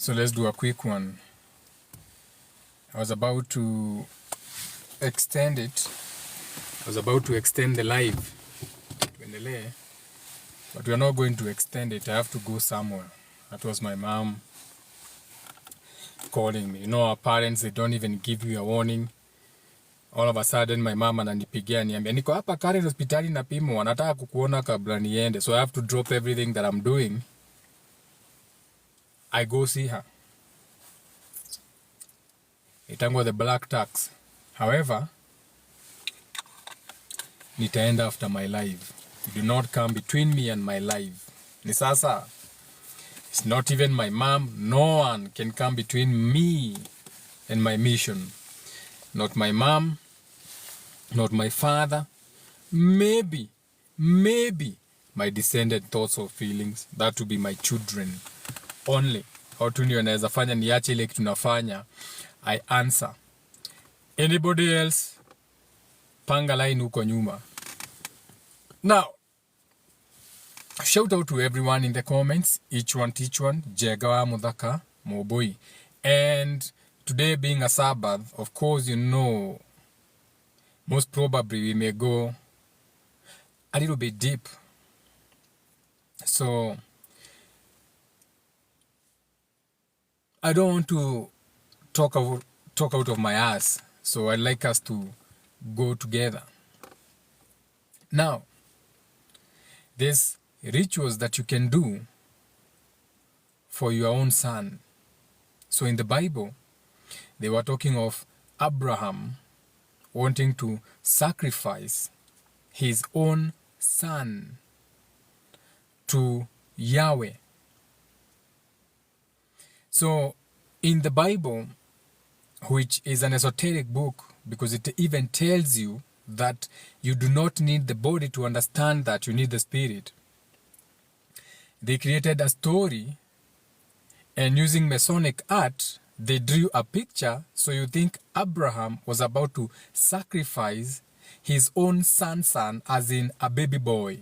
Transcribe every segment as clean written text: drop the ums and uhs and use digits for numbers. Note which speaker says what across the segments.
Speaker 1: So let's do a quick one. I was about to extend it. I was about to extend the live, but we are not going to extend it. I have to go somewhere. That was my mom calling me. You know, our parents, they don't even give you a warning. All of a sudden, my mom ananipigia niambia, niko hapa Karen hospitali na pimo, wanataka kukuona kabla niende. So I have to drop everything that I'm doing. I go see her. Itango the black tax. However, nitaenda after my life. Do not come between me and my life. Ni sasa. It's not even my mom. No one can come between me and my mission. Not my mom. Not my father. Maybe my descended thoughts or feelings. That would be my children. Only. Watu ndio naweza fanya niache ile kitu nafanya. I answer. Anybody else? Panga line huko nyuma. Now, shout out to everyone in the comments. Each one, Jegawa Mudaka, Moboi. And today being a Sabbath, of course, you know, most probably we may go a little bit deep. So, I don't want to talk out of my ass. So I'd like us to go together. Now, there's rituals that you can do for your own son. So in the Bible, they were talking of Abraham wanting to sacrifice his own son to Yahweh. So in the Bible, which is an esoteric book, because it even tells you that you do not need the body to understand that you need the spirit. They created a story, and using Masonic art, they drew a picture so you think Abraham was about to sacrifice his own son, as in a baby boy.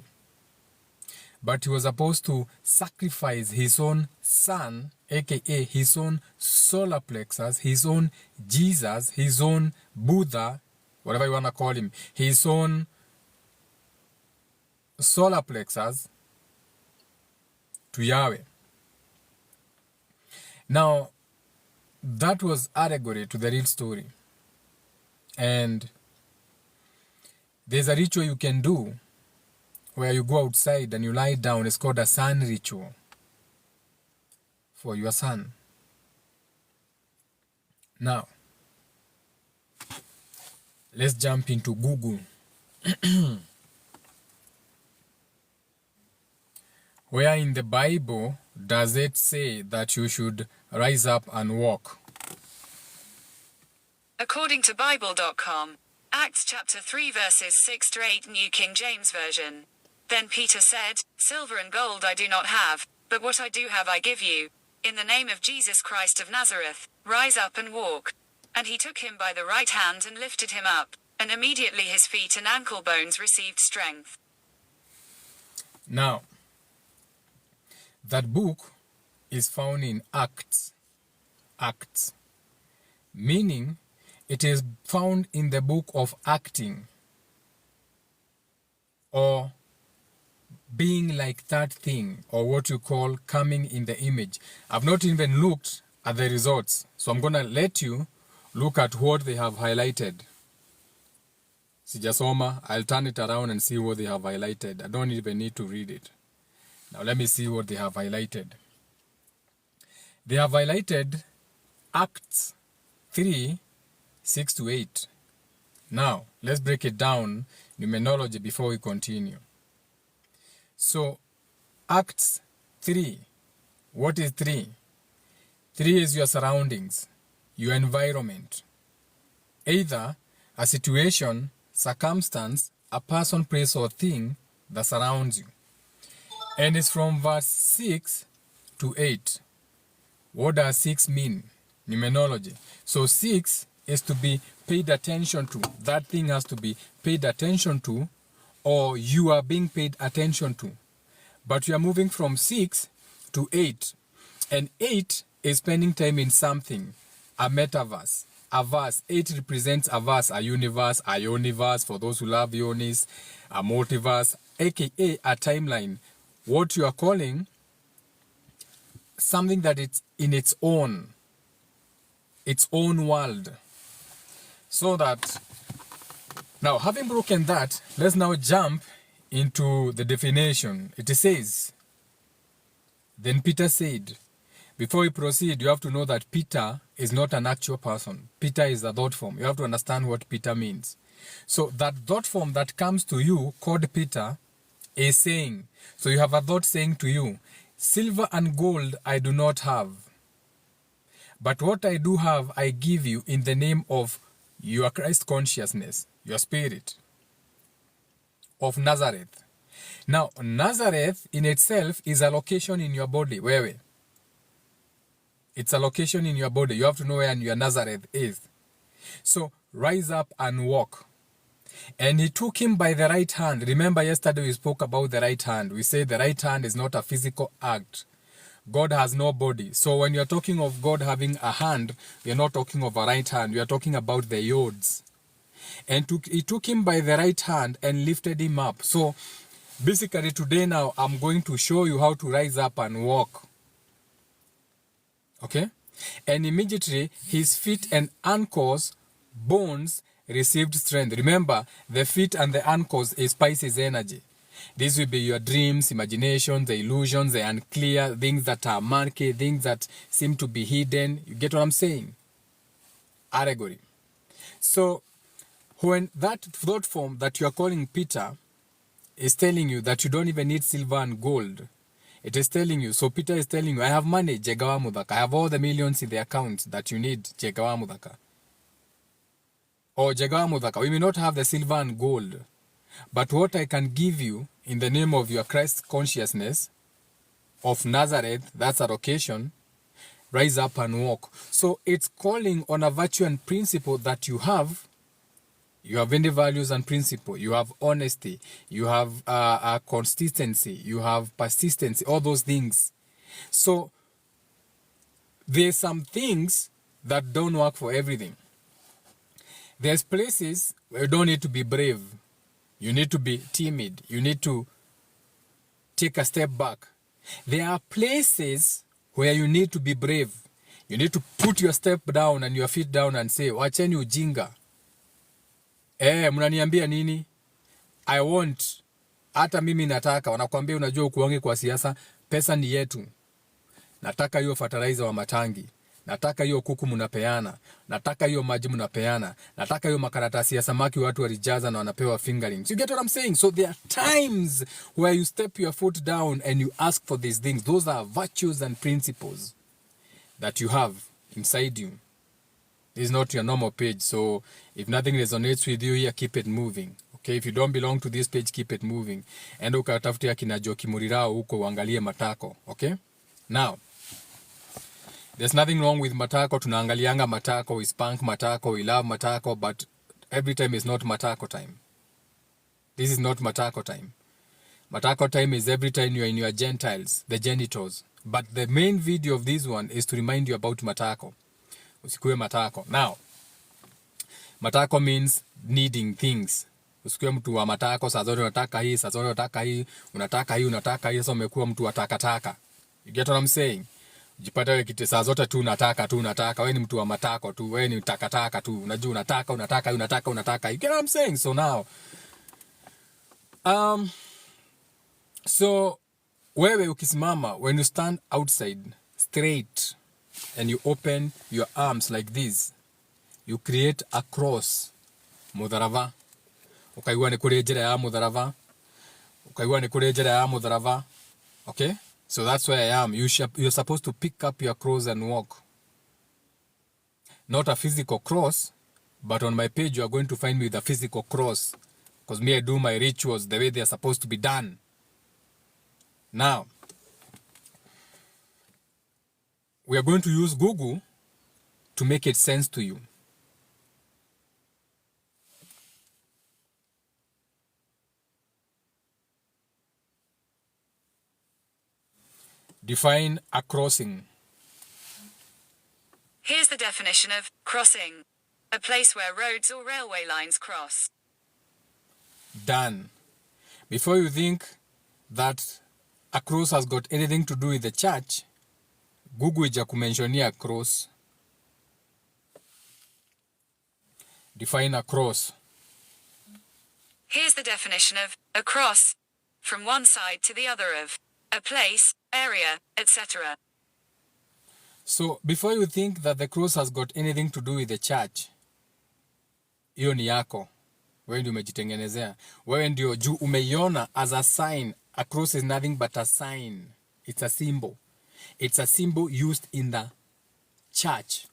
Speaker 1: But he was supposed to sacrifice his own son, aka his own solar plexus, his own Jesus, his own Buddha, whatever you want to call him, his own solar plexus to Yahweh. Now, that was allegory to the real story. And there's a ritual you can do where you go outside and you lie down. It's called a sun ritual for your son. Now, let's jump into Google. Where in the Bible does it say that you should rise up and walk?
Speaker 2: According to Bible.com, Acts chapter 3 verses 6 to 8 New King James Version. Then Peter said, Silver and gold I do not have, but what I do have I give you. In the name of Jesus Christ of Nazareth, rise up and walk. And he took him by the right hand and lifted him up, and immediately his feet and ankle bones received strength.
Speaker 1: Now, that book is found in Acts. Acts. Meaning, it is found in the book of acting. Or being like that thing, or what you call coming in the image. I've not even looked at the results, so I'm going to let you look at what they have highlighted. Sijasoma, I'll turn it around and see what they have highlighted. I don't even need to read it. Now let me see what they have highlighted. They have highlighted Acts 3, 6 to 8. Now, let's break it down, numerology, before we continue. So, Acts 3. What is 3? 3 is your surroundings, your environment. Either a situation, circumstance, a person, place, or thing that surrounds you. And it's from verse 6 to 8. What does 6 mean? Numerology. So 6 is to be paid attention to. That thing has to be paid attention to, or you are being paid attention to. But you are moving from 6 to 8. And 8 is spending time in something, a metaverse, a verse. 8 represents a verse, a universe, a universe for those who love Yonis, a multiverse, aka a timeline. What you are calling something that it's in its own world. So that, now having broken that, let's now jump into the definition. It says, then Peter said, before we proceed, you have to know that Peter is not an actual person. Peter is a thought form. You have to understand what Peter means. So that thought form that comes to you, called Peter, is saying, so you have a thought saying to you, silver and gold I do not have, but what I do have I give you in the name of your Christ consciousness, your spirit of Nazareth. Now, Nazareth in itself is a location in your body. Where? It's a location in your body. You have to know where your Nazareth is. So, rise up and walk. And he took him by the right hand. Remember yesterday we spoke about the right hand. We said the right hand is not a physical act. God has no body. So when you're talking of God having a hand, we're not talking of a right hand. We are talking about the yods. And he took him by the right hand and lifted him up. So basically today now I'm going to show you how to rise up and walk. Okay? And immediately his feet and ankles, bones, received strength. Remember, the feet and the ankles is Pisces energy. This will be your dreams, imagination, the illusions, the unclear, things that are murky, things that seem to be hidden. You get what I'm saying? Allegory. So, when that thought form that you are calling Peter is telling you that you don't even need silver and gold, it is telling you, so Peter is telling you, I have money, Jegawa Mudhaka. I have all the millions in the account that you need, Jegawa Mudhaka. Or Jegawa Mudhaka, we may not have the silver and gold, but what I can give you in the name of your Christ consciousness of Nazareth, that's a location, rise up and walk. So it's calling on a virtue and principle that you have. You have any values and principle. You have honesty. You have a consistency. You have persistency. All those things. So there's some things that don't work for everything. There's places where you don't need to be brave. You need to be timid. You need to take a step back. There are places where you need to be brave. You need to put your step down and your feet down and say, wacheni ujinga. Mnaniambia nini? I want. Hata mimi nataka. Wanakuambia unajua ukuonge kwa siasa. Pesa ni yetu. Nataka hiyo fertilizer wa matangi. Nataka hiyo kuku mnapeana. Nataka hiyo maji mnapeana. Nataka hiyo makaratasi ya samaki watu walijaza na wanapewa fingerings. You get what I'm saying? So there are times where you step your foot down and you ask for these things. Those are virtues and principles that you have inside you. This is not your normal page. So if nothing resonates with you here, keep it moving. Okay, if you don't belong to this page, keep it moving. And ukatafutia kina Joki Murirao huko uangalie matako. Okay? Now, there's nothing wrong with matako. Tunaangalianga matako, we spank matako, we love matako, but every time is not matako time. This is not matako time. Matako time is every time you are in your genitals, the genitals. But the main video of this one is to remind you about matako. Usikue matako. Now, matako means needing things. Usikue mtu wa matako, saa zote unataka hii, saa zote unataka hii, unataka hii, unataka hii, sasa umekuwa mtu wa takataka. You get what I'm saying? Jipata wewe kitu saa zote tu unataka, wewe ni mtu wa matako tu, wewe ni takataka tu, unajua unataka. You get what I'm saying? So now, so wewe ukisimama, when you stand outside straight and you open your arms like this, you create a cross. Mudharava. Ukaigua ni kuri njira ya mudharava. Ukaigua ni kuri njira ya mudharava. Okay? So that's where I am. You're supposed to pick up your cross and walk. Not a physical cross, but on my page you are going to find me with a physical cross. Because me, I do my rituals the way they are supposed to be done. Now, we are going to use Google to make it sense to you. Define a crossing.
Speaker 2: Here's the definition of crossing. A place where roads or railway lines cross.
Speaker 1: Done. Before you think that a cross has got anything to do with the church, Google ija kumentionia cross. Define a cross.
Speaker 2: Here's the definition of a cross. From one side to the other of a place, area, etc.
Speaker 1: So before you think that the cross has got anything to do with the church, hiyo ni yako. Wewe ndio umejitengenezea. Wewe ndio juu umeiona as a sign. A cross is nothing but a sign. It's a symbol. It's a symbol used in the church.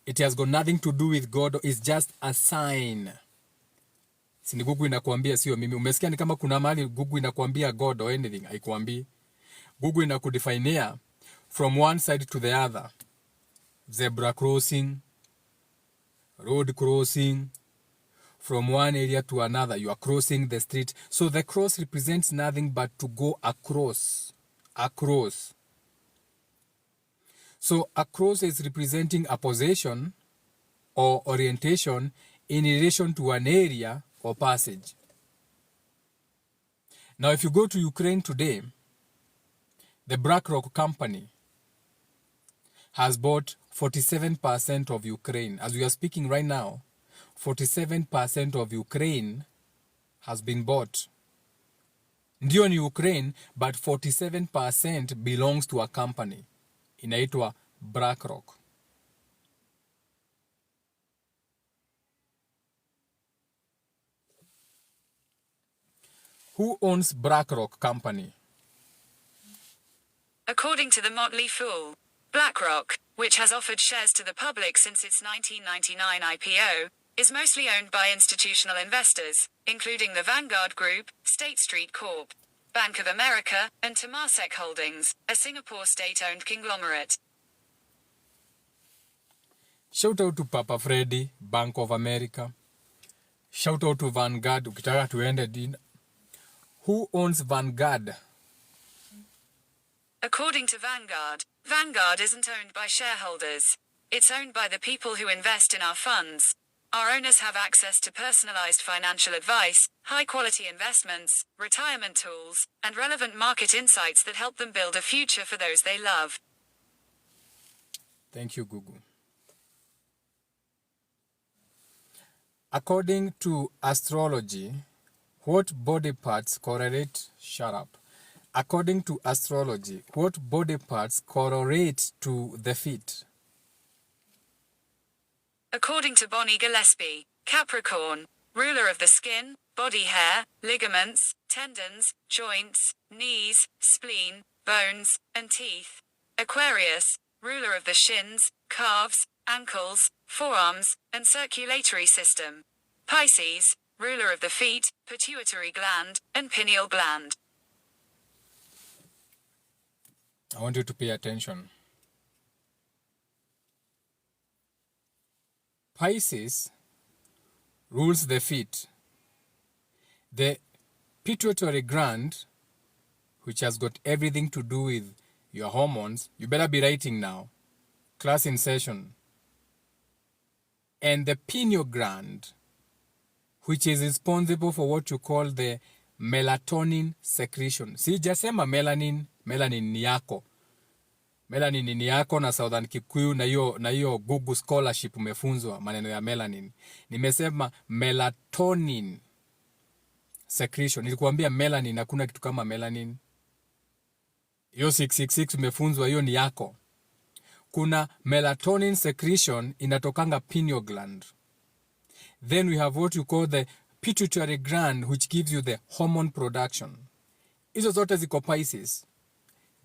Speaker 1: It has got nothing to do with God. It's just a sign. Sini Google inakuambia sio mimi. Umesikia ni kama kuna mahali Google inakuambia God or anything. Haikuambii. Google inakudefinea from one side to the other. Zebra crossing. Road crossing. From one area to another, you are crossing the street. So the cross represents nothing but to go across. Across. So a cross is representing a position or orientation in relation to an area or passage. Now, if you go to Ukraine today, the BlackRock company has bought 47% of Ukraine. As we are speaking right now, 47% of Ukraine has been bought. Ndio ni Ukraine, but 47% belongs to a company. Inaitwa BlackRock. Who owns BlackRock company?
Speaker 2: According to the Motley Fool, BlackRock, which has offered shares to the public since its 1999 IPO, is mostly owned by institutional investors, including the Vanguard Group, State Street Corp., Bank of America, and Temasek Holdings, a Singapore state-owned conglomerate.
Speaker 1: Shout out to Papa Freddy, Bank of America. Shout out to Vanguard, ukitaka tuende din. Who owns Vanguard?
Speaker 2: According to Vanguard, Vanguard isn't owned by shareholders. It's owned by the people who invest in our funds. Our owners have access to personalized financial advice, high-quality investments, retirement tools, and relevant market insights that help them build a future for those they love.
Speaker 1: Thank you, Google. According to astrology, what body parts correlate? Shut up. According to astrology, what body parts correlate to the feet?
Speaker 2: According to Bonnie Gillespie, Capricorn, ruler of the skin, body hair, ligaments, tendons, joints, knees, spleen, bones, and teeth. Aquarius, ruler of the shins, calves, ankles, forearms, and circulatory system. Pisces, ruler of the feet, pituitary gland, and pineal gland.
Speaker 1: I want you to pay attention. Pisces rules the feet. The pituitary gland, which has got everything to do with your hormones, you better be writing now. Class in session. And the pineal gland, which is responsible for what you call the melatonin secretion. Sijasema melanin, melanin ni yako. Melanin ni yako na Southern Kikuyu na hiyo Google scholarship umefunzwa maneno ya melanin. Nimesema melatonin secretion. Nilikuambia melanin, hakuna kitu kama melanin. Hiyo 666 umefunzwa, hiyo ni yako. Kuna melatonin secretion inatokanga pineal gland. Then we have what you call the pituitary gland, which gives you the hormone production. Hizo zote ziko Pisces,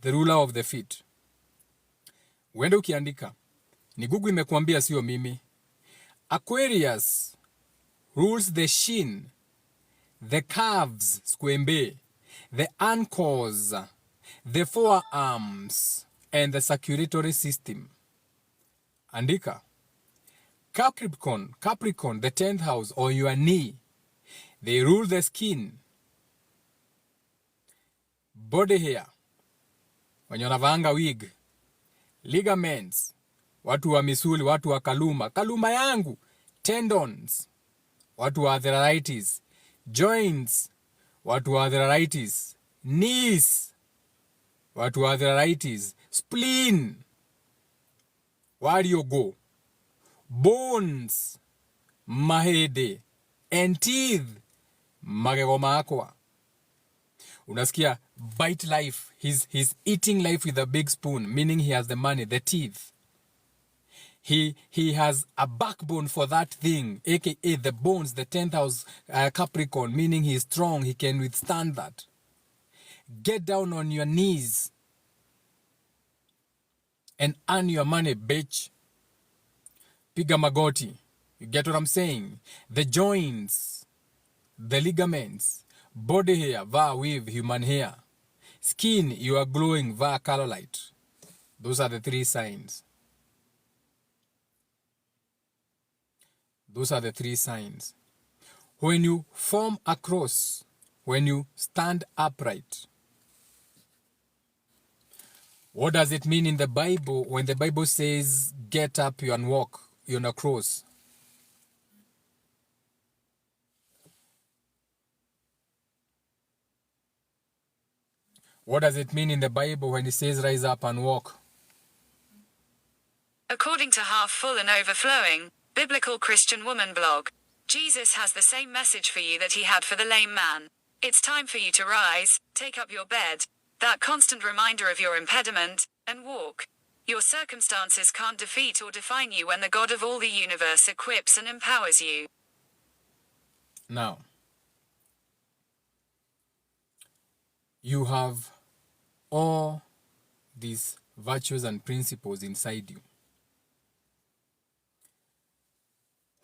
Speaker 1: the ruler of the feet. Uende ukiandika, ni Google imekuambia sio mimi. Aquarius rules the shin, the calves, squembe, the ankles, the forearms, and the circulatory system. Andika. Capricorn, the 10th house, or your knee. They rule the skin, body hair, when you're navanga wig, ligaments, watu wa misuli, watu wa kaluma yangu, tendons, watu wa arthritis, joints, watu wa arthritis, knees, watu wa arthritis, spleen, where you go, bones, mahede, and teeth, magego makwa. Unasikia bite life, he's eating life with a big spoon, meaning he has the money, the teeth. He has a backbone for that thing, aka the bones, the 10th house Capricorn, meaning he is strong, he can withstand that. Get down on your knees and earn your money, bitch. Piga magoti. You get what I'm saying? The joints, the ligaments, body hair, va weave, human hair. Skin, you are glowing, va color light. Those are the 3 signs. Those are the 3 signs. When you form a cross, when you stand upright, what does it mean in the Bible when the Bible says, get up and walk, you're on a cross? What does it mean in the Bible when it says, rise up and walk?
Speaker 2: According to Half Full and Overflowing, Biblical Christian Woman blog, Jesus has the same message for you that he had for the lame man. It's time for you to rise, take up your bed, that constant reminder of your impediment, and walk. Your circumstances can't defeat or define you when the God of all the universe equips and empowers you.
Speaker 1: Now, you have all these virtues and principles inside you.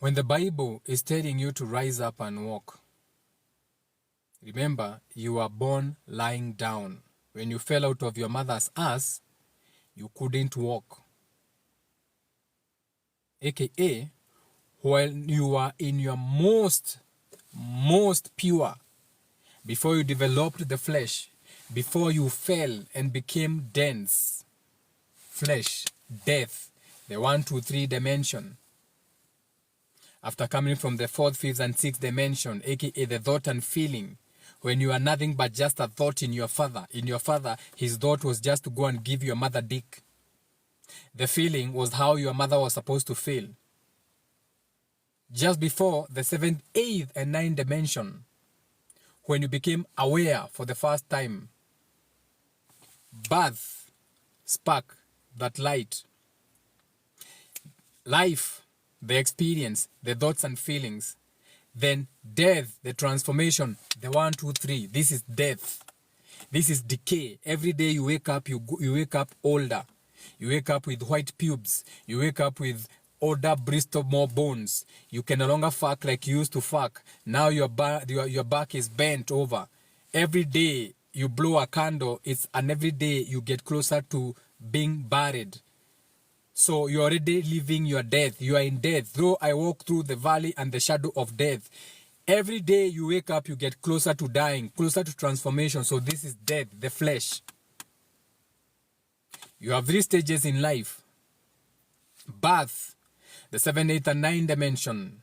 Speaker 1: When the Bible is telling you to rise up and walk, remember, you were born lying down. When you fell out of your mother's ass, you couldn't walk. AKA, when you were in your most pure, before you developed the flesh, before you fell and became dense, flesh, death, the 1, 2, 3 dimension. After coming from the 4th, 5th, and 6th dimension, aka the thought and feeling, when you are nothing but just a thought in your father. In your father, his thought was just to go and give your mother dick. The feeling was how your mother was supposed to feel. Just before the 7th, 8th, and 9th dimension, when you became aware for the first time, birth, spark, that light, life, the experience, the thoughts and feelings, then death, the transformation, the 1, 2, 3. This is death. This is decay. Every day you wake up, you wake up older. You wake up with white pubes. You wake up with older Bristol more bones. You can no longer fuck like you used to fuck. Now your back is bent over. Every day you blow a candle, and every day you get closer to being buried. So you're already living your death. You are in death. Though I walk through the valley and the shadow of death. Every day you wake up, you get closer to dying, closer to transformation. So this is death, the flesh. You have 3 stages in life. Birth, the 7th, 8th, and 9th dimension.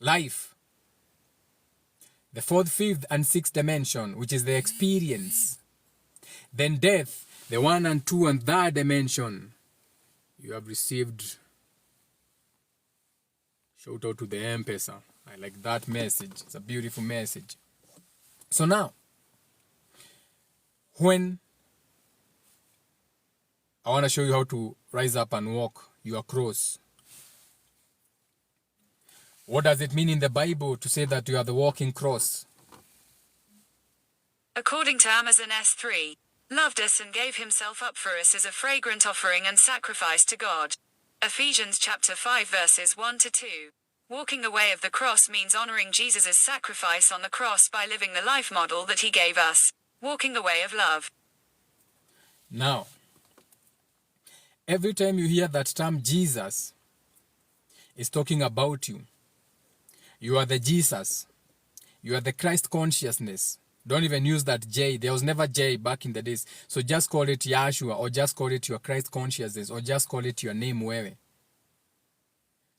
Speaker 1: Life, the 4th, 5th, and 6th dimension, which is the experience. Then death, the 1 and 2 and 3rd dimension. You have received. Shout out to the M-Pesa. I like that message. It's a beautiful message. So now, when I want to show you how to rise up and walk your cross. What does it mean in the Bible to say that you are the walking cross?
Speaker 2: According to Amazon S3, loved us and gave himself up for us as a fragrant offering and sacrifice to God. Ephesians chapter 5 verses 1 to 2. Walking the way of the cross means honoring Jesus' sacrifice on the cross by living the life model that he gave us. Walking the way of love.
Speaker 1: Now, every time you hear that term Jesus, it's talking about you. You are the Jesus. You are the Christ consciousness. Don't even use that J. There was never J back in the days. So just call it Yahshua, or just call it your Christ consciousness, or just call it your name wewe.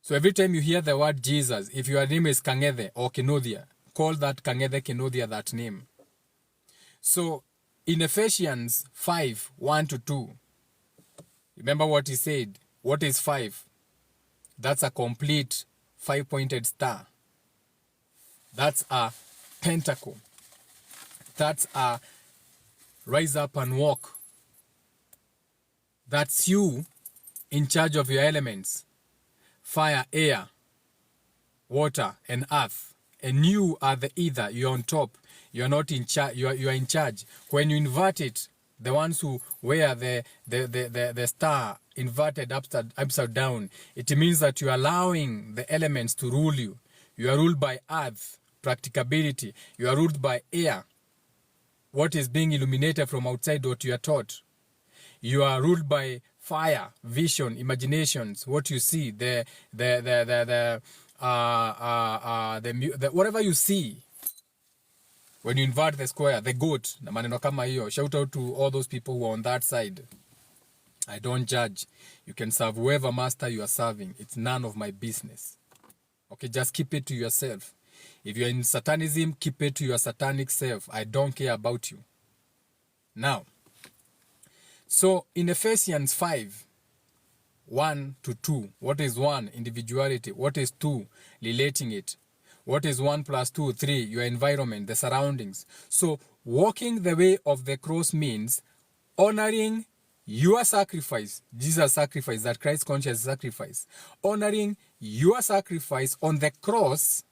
Speaker 1: So every time you hear the word Jesus, if your name is Kang'ethe or Kenodia, call that Kang'ethe Kenodia that name. So in Ephesians 5, 1-2, remember what he said. What is 5? That's a complete 5-pointed star. That's a pentacle. That's a rise up and walk. That's you in charge of your elements. Fire, air, water, and earth. And you are the either. You're on top. You're not in charge. You are in charge. When you invert it, the ones who wear the star inverted upside down, it means that you're allowing the elements to rule you. You are ruled by earth, practicability. You are ruled by air, what is being illuminated from outside, what you are taught. You are ruled by fire, vision, imaginations, what you see, whatever you see. When you invert the square, the goat, na maneno kama hiyo. Shout out to all those people who are on that side. I don't judge. You can serve whoever master you are serving. It's none of my business. Okay, just keep it to yourself. If you're in satanism, keep it to your satanic self. I don't care about you. Now, so in Ephesians 5, 1-2, what is 1? Individuality. What is 2? Relating it. What is 1 + 2? 3. Your environment, the surroundings. So walking the way of the cross means honoring your sacrifice, Jesus' sacrifice, that Christ conscious sacrifice. Honoring your sacrifice on the cross.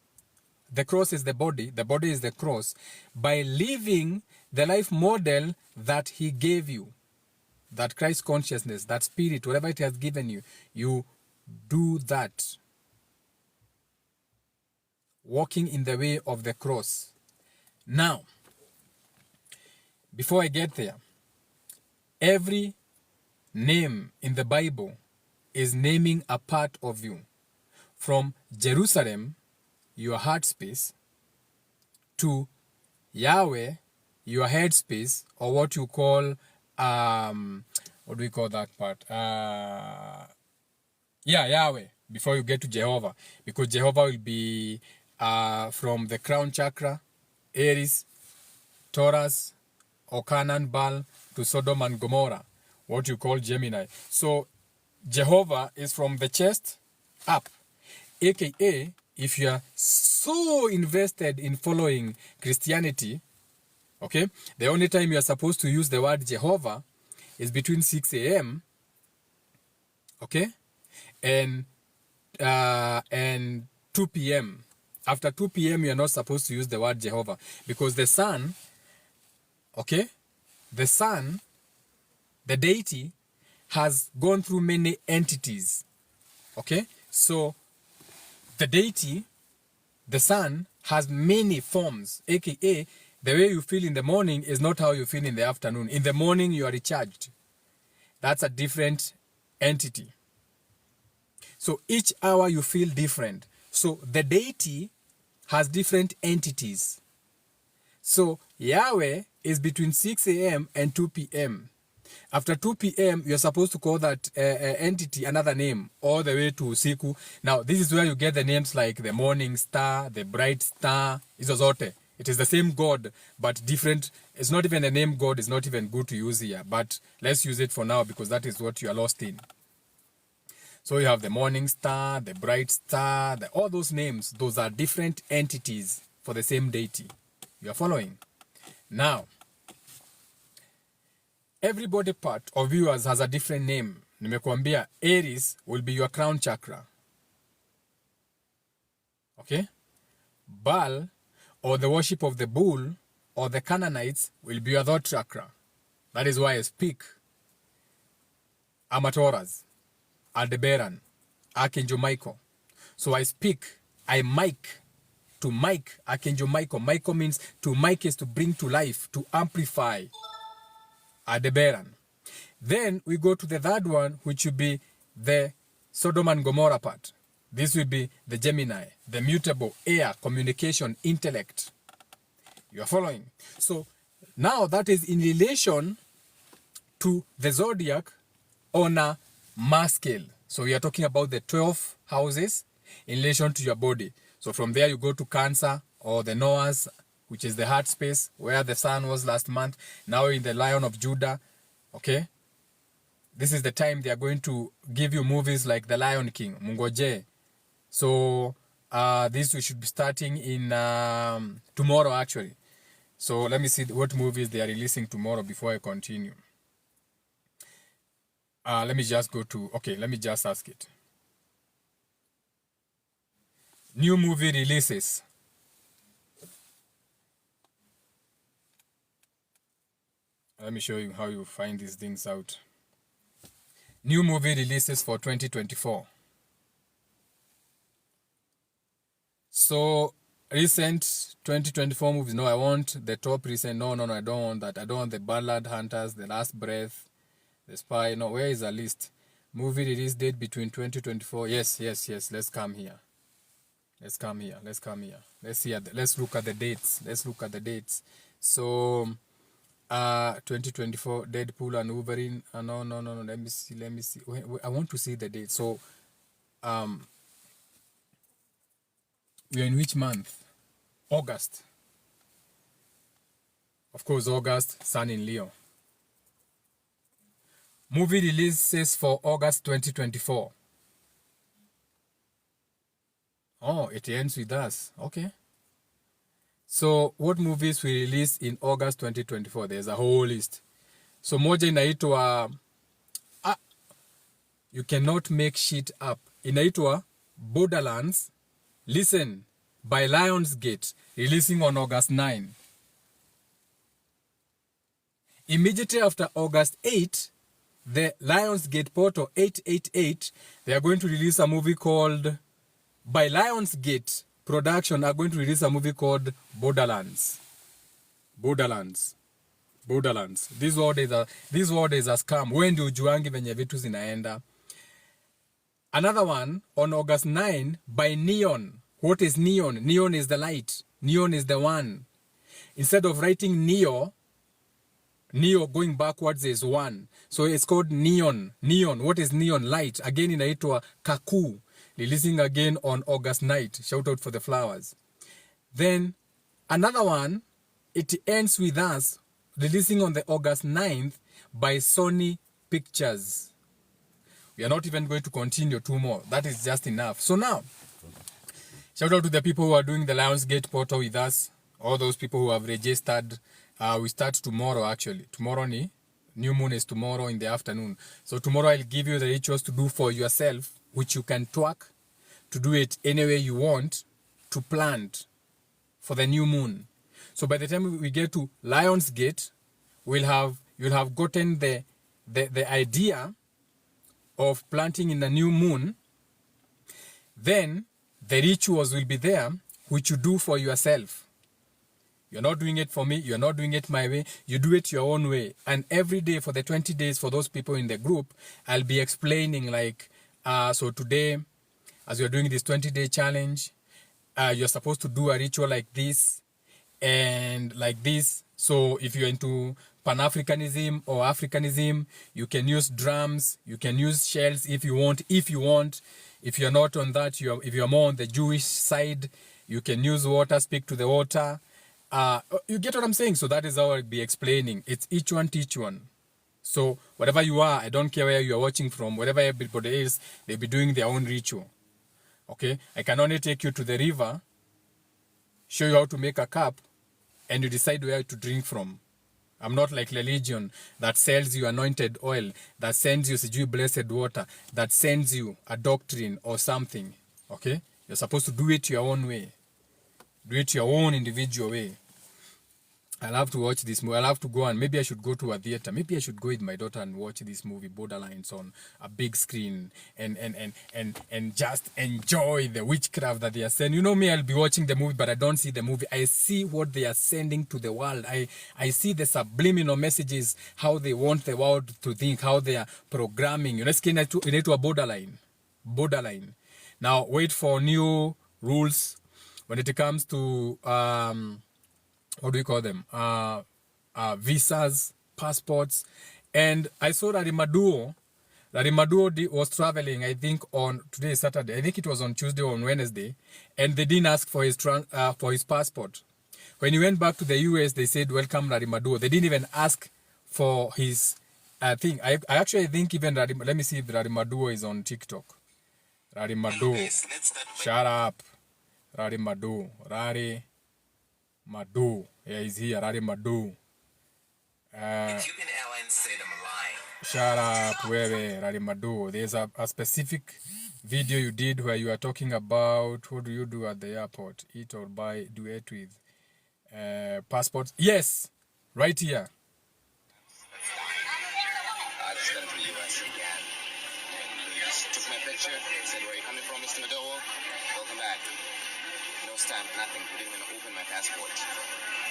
Speaker 1: The cross is the body is the cross, by living the life model that he gave you. That Christ consciousness, that spirit, whatever it has given you, you do that. Walking in the way of the cross. Now, before I get there, every name in the Bible is naming a part of you. From Jerusalem, your heart space, to Yahweh, your head space, or what you call, what do we call that part? Yahweh, before you get to Jehovah. Because Jehovah will be from the crown chakra, Aries, Taurus, Ocanan, Baal, to Sodom and Gomorrah, what you call Gemini. So Jehovah is from the chest up, aka if you are so invested in following Christianity, okay, the only time you are supposed to use the word Jehovah is between 6 a.m., okay, and 2 p.m. After 2 p.m., you are not supposed to use the word Jehovah, because the sun, okay, the sun, the deity, has gone through many entities, okay? So the deity, the sun, has many forms, aka the way you feel in the morning is not how you feel in the afternoon. In the morning, you are recharged. That's a different entity. So each hour you feel different. So the deity has different entities. So Yahweh is between 6 a.m. and 2 p.m. After 2 p.m., you're supposed to call that entity another name all the way to Siku. Now, this is where you get the names like the morning star, the bright star, Izozote. It is the same God, but different. It's not even a name God. It's not even good to use here, but let's use it for now because that is what you are lost in. So you have the morning star, the bright star, all those names. Those are different entities for the same deity. You are following? Now, every body part of yours has a different name. Nimekuambia, Aries will be your crown chakra. Okay? Baal, or the worship of the bull, or the Canaanites, will be your third chakra. That is why I speak. Amatoras, Aldebaran, Archangel Michael. So I speak, I mic, to mic, Archangel Michael. Michael means to mic is to bring to life, to amplify. Aldebaran. Then we go to the third one, which will be the Sodom and Gomorrah part. This will be the Gemini, the mutable, air, communication, intellect. You are following? So now that is in relation to the zodiac on a mass scale. So we are talking about the 12 houses in relation to your body. So from there you go to Cancer or the Noah's, which is the heart space, where the sun was last month. Now in the Lion of Judah, okay? This is the time they are going to give you movies like The Lion King, Mungoje. So this we should be starting in tomorrow actually. So let me see what movies they are releasing tomorrow before I continue. Let me just go to, okay, let me just ask it. New movie releases. Let me show you how you find these things out. New movie releases for 2024. So recent 2024 movies. No, I want the top recent. No, I don't want that. I don't want the Ballad Hunters, The Last Breath, The Spy. No, where is the list? Movie release date between 2024. Yes. Let's come here. Let's see. Let's look at the dates. So, 2024 Deadpool and Wolverine. No. Let me see. I want to see the date. So, we are in which month? August. Of course, August, Sun in Leo. Movie releases for August 2024. Oh, it ends with us. Okay. So, what movies we release in August 2024? There's a whole list. So, moja inaitwa you cannot make shit up. Inaitwa Borderlands. Listen, by Lionsgate, releasing on August 9. Immediately after August 8, the Lionsgate portal 888, they are going to release a movie called, by Lionsgate Production, are going to release a movie called Borderlands. These word is a scam. When do ujuangi venye vitu zinaenda? Another one on August 9 by Neon. What is Neon? Neon is the light. Neon is the one. Instead of writing Neo going backwards is one. So it's called Neon. Neon. What is Neon? Light. Again inaitwa Kaku. Releasing again on August 9. Shout out for the flowers. Then another one, it ends with us, releasing on the August 9th by Sony Pictures. We are not even going to continue two more. That is just enough. So now, shout out to the people who are doing the Lionsgate portal with us. All those people who have registered. We start tomorrow actually. Tomorrow new moon is tomorrow in the afternoon. So tomorrow I'll give you the rituals to do for yourself, which you can twerk, to do it any way you want, to plant for the new moon. So by the time we get to Lionsgate, you'll have gotten the idea of planting in the new moon. Then the rituals will be there, which you do for yourself. You're not doing it for me. You're not doing it my way. You do it your own way. And every day for the 20 days for those people in the group, I'll be explaining like, so today, as you're doing this 20-day challenge, you're supposed to do a ritual like this and like this. So if you're into Pan-Africanism or Africanism, you can use drums, you can use shells if you want. If you're not on that, if you're more on the Jewish side, you can use water, speak to the water. You get what I'm saying? So that is how I'll be explaining. It's each one teach one. So whatever you are, I don't care where you are watching from, whatever everybody is, they'll be doing their own ritual. Okay? I can only take you to the river, show you how to make a cup, and you decide where to drink from. I'm not like religion that sells you anointed oil, that sends you sijui blessed water, that sends you a doctrine or something. Okay? You're supposed to do it your own way. Do it your own individual way. I'll have to watch this movie. I'll have to go, and maybe I should go to a theater. Maybe I should go with my daughter and watch this movie Borderlands on a big screen and just enjoy the witchcraft that they are sending. You know me, I'll be watching the movie, but I don't see the movie. I see what they are sending to the world. I see the subliminal messages, how they want the world to think, how they are programming. You know, you need to a borderline. Now, wait for new rules when it comes to what do we call them? Visas, passports. And I saw that Maduo was traveling, I think on, today is Saturday, I think it was on Tuesday or on Wednesday, and they didn't ask for his passport. When he went back to the US, they said, welcome Maduo. They didn't even ask for his thing. I actually think even, let me see if Maduo is on TikTok. Maduo. Shut up. Maduo. Maduo. Yeah, he's here. Maduo.
Speaker 3: Ethiopian Airlines said I'm lying.
Speaker 1: Shut up, wewe, Maduo. There's a specific video you did where you are talking about what do you do at the airport? Eat or buy, duet with passports. Yes, right here.
Speaker 3: I just got into the US again. And he just took my picture, said, where are you coming from, Mr. Madowo? Welcome back. No stamp, nothing. We didn't even open my passport.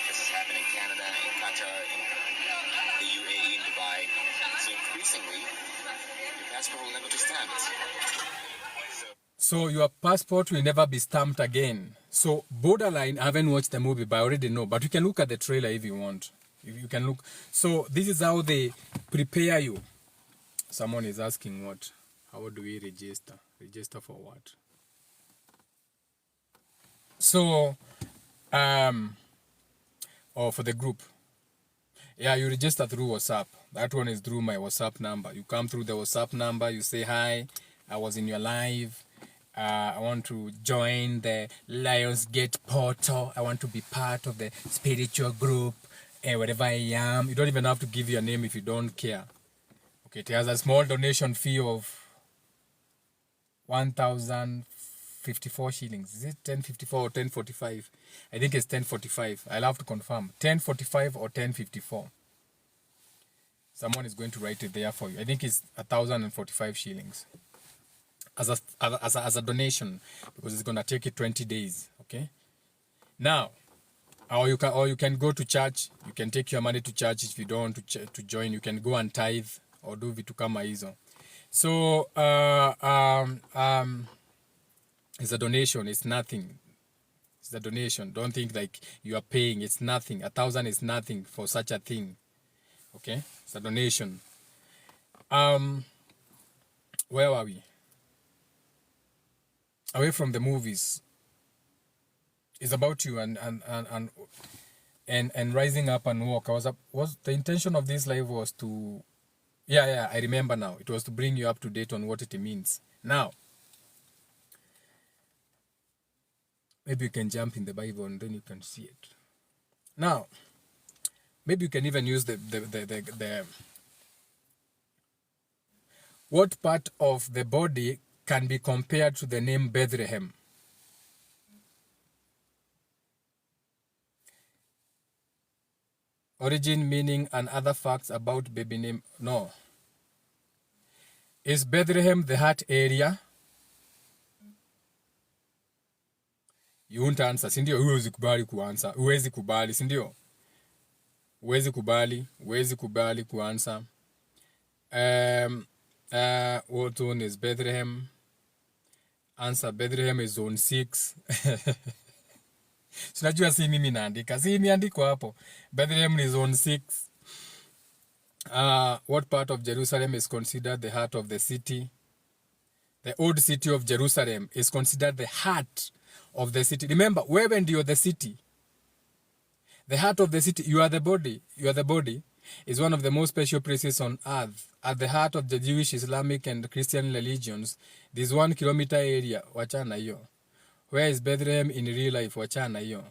Speaker 3: This is happening in Canada, in Qatar, in the UAE, in Dubai. So increasingly, your passport will never be stamped.
Speaker 1: So your passport will never be stamped again. So Borderline, I haven't watched the movie, but I already know. But you can look at the trailer if you want. If you can look. So this is how they prepare you. Someone is asking what? How do we register? Register for what? So, or for the group. Yeah, you register through WhatsApp. That one is through my WhatsApp number. You come through the WhatsApp number. You say, hi, I was in your live. I want to join the Lionsgate portal. I want to be part of the spiritual group. Wherever I am. You don't even have to give your name if you don't care. Okay, it has a small donation fee of 1,054 shillings. Is it 1054 or 1045? I think it's 1045. I'll have to confirm. 1045 or 1054. Someone is going to write it there for you. I think it's 1,045 shillings. As a donation, because it's gonna take it 20 days. Okay. Now, or you can go to church. You can take your money to church if you don't want to join. You can go and tithe or do vitu kama hizo. So it's a donation. It's nothing. It's a donation. Don't think like you are paying. It's nothing. 1,000 is nothing for such a thing. Okay, it's a donation. Where are we? Away from the movies. It's about you and rising up and walk. Was the intention of this live was to, yeah, I remember now. It was to bring you up to date on what it means. Now, maybe you can jump in the Bible and then you can see it. Now, maybe you can even use the what part of the body can be compared to the name Bethlehem? Origin, meaning, and other facts about baby name. No. Is Bethlehem the heart area? You won't answer. Sindio, huwezi kubali kuansa. Huwezi kubali, sindio? Huwezi kubali kuansa. What zone is Bethlehem? Answer, Bethlehem is zone 6. Sinajua si mimi naandika. Si imeandikwa hapo. Bethlehem is zone 6. What part of Jerusalem is considered the heart of the city? The old city of Jerusalem is considered the heart of the city. Remember, wewe ndio the city. The heart of the city, you are the body. You are the body. Is one of the most special places on earth. At the heart of the Jewish, Islamic, and Christian religions, this 1 kilometer area, wachana hiyo. Where is Bethlehem in real life? Wachana hiyo.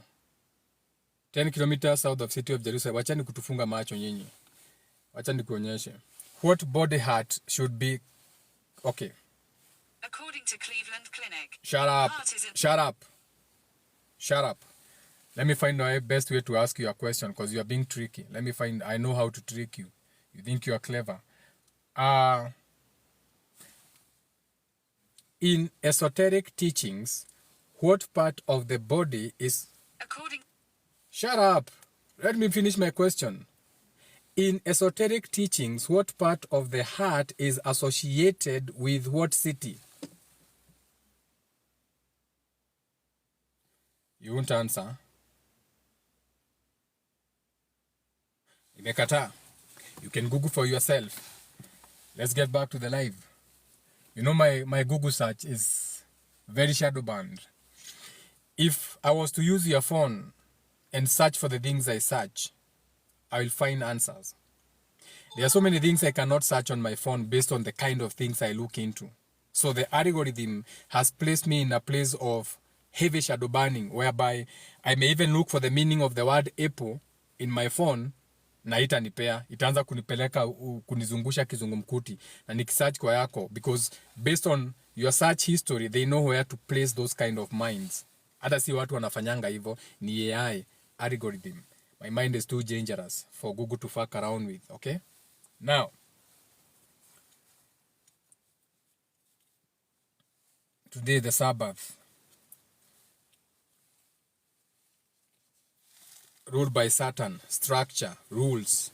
Speaker 1: 10 kilometers south of city of Jerusalem. Wachani kutufunga macho nyinyi. Wachani kuonyeshe. What body heart should be? Okay.
Speaker 2: According to Cleveland Clinic.
Speaker 1: Shut up. Shut up. Let me find the best way to ask you a question because you are being tricky. I know how to trick you. You think you are clever. In esoteric teachings, what part of the body is... Shut up. Let me finish my question. In esoteric teachings, what part of the heart is associated with what city? You won't answer. Imekataa. You can Google for yourself. Let's get back to the live. You know, my Google search is very shadow banned. If I was to use your phone and search for the things I search, I will find answers. There are so many things I cannot search on my phone based on the kind of things I look into. So the algorithm has placed me in a place of heavy shadow banning, whereby I may even look for the meaning of the word apple in my phone, na itanipea, itaanza kunipeleka kunizungusha kizungumkuti, na nikisearch kwa yako, because based on your search history, they know where to place those kind of minds. Hata si watu wanafanyanga hivyo, ni AI algorithm. My mind is too dangerous for Google to fuck around with, okay? Now, today the Sabbath, ruled by Satan, structure, rules.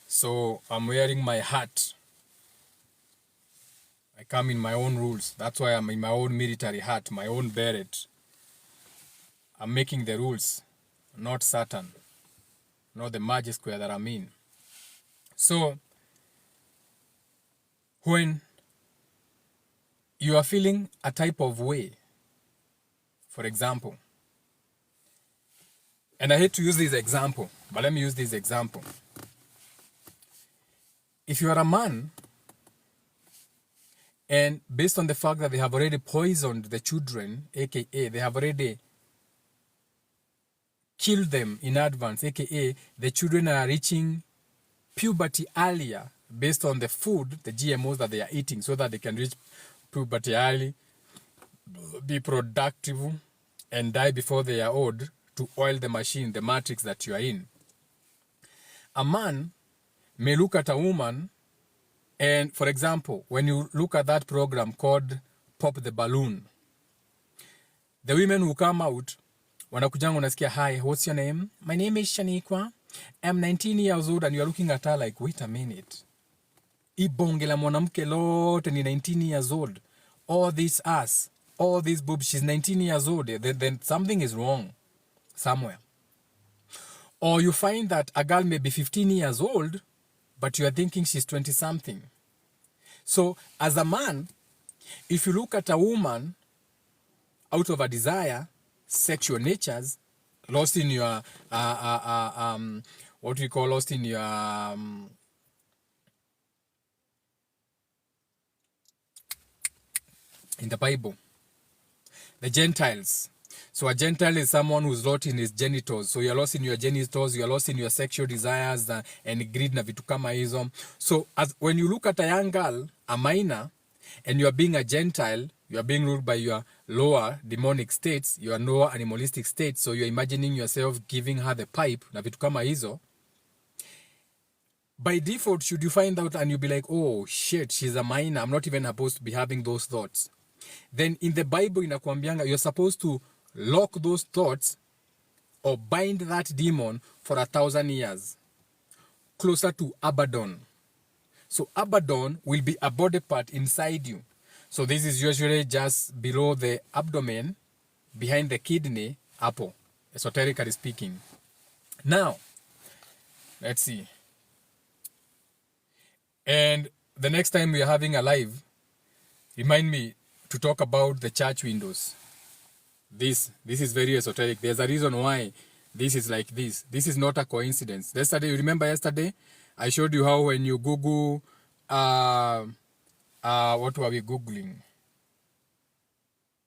Speaker 1: So I'm wearing my hat. I come in my own rules. That's why I'm in my own military hat, my own beret. I'm making the rules, not Satan, not the magic square that I'm in. So when you are feeling a type of way, for example, and I hate to use this example, but let me use this example. If you are a man, and based on the fact that they have already poisoned the children, aka they have already killed them in advance, aka the children are reaching puberty earlier based on the food, the GMOs that they are eating, so that they can reach puberty early, be productive, and die before they are old, to oil the machine, the matrix that you are in. A man may look at a woman, and for example, when you look at that program called Pop the Balloon, the women who come out, wanakujanga unasikia, hi, what's your name? My name is Shaniqua. I'm 19 years old, and you're looking at her like, wait a minute. Ibonge la mwanamke lote ni 19 years old. All this ass, all these boobs, she's 19 years old. Then something is wrong somewhere. Or you find that a girl may be 15 years old, but you are thinking she's 20 something. So as a man, if you look at a woman out of a desire, sexual natures, lost in your, what we call lost in your, in the Bible, the Gentiles. So a Gentile is someone who's lost in his genitals. So you're lost in your genitals, you're lost in your sexual desires and greed na vitu kama hizo. So when you look at a young girl, a minor, and you are being a Gentile, you are being ruled by your lower demonic states, your lower animalistic states. So you're imagining yourself giving her the pipe na vitu kama hizo. By default, should you find out and you be like, oh shit, she's a minor, I'm not even supposed to be having those thoughts. Then in the Bible inakuambianga, you're supposed to lock those thoughts or bind that demon for 1,000 years, closer to Abaddon. So Abaddon will be a body part inside you. So this is usually just below the abdomen, behind the kidney, apple, esoterically speaking. Now, let's see. And the next time we are having a live, remind me to talk about the church windows. This is very esoteric. There's a reason why this is like this. This is not a coincidence. Yesterday, you remember yesterday, I showed you how when you Google, what were we Googling?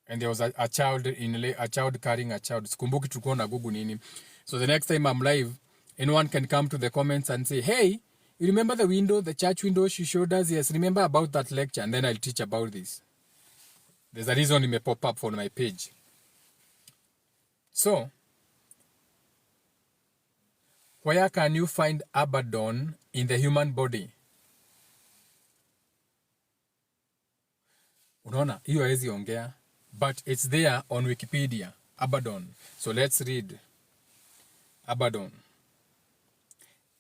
Speaker 1: And there was a child carrying a child. Sikumbuki tulikuwa na Google nini. So the next time I'm live, anyone can come to the comments and say, hey, you remember the window, the church window she showed us? Yes, remember about that lecture, and then I'll teach about this. There's a reason it may pop up on my page. So, where can you find Abaddon in the human body? Unaona, hiyo hawezi ongea, but it's there on Wikipedia, Abaddon. So let's read Abaddon.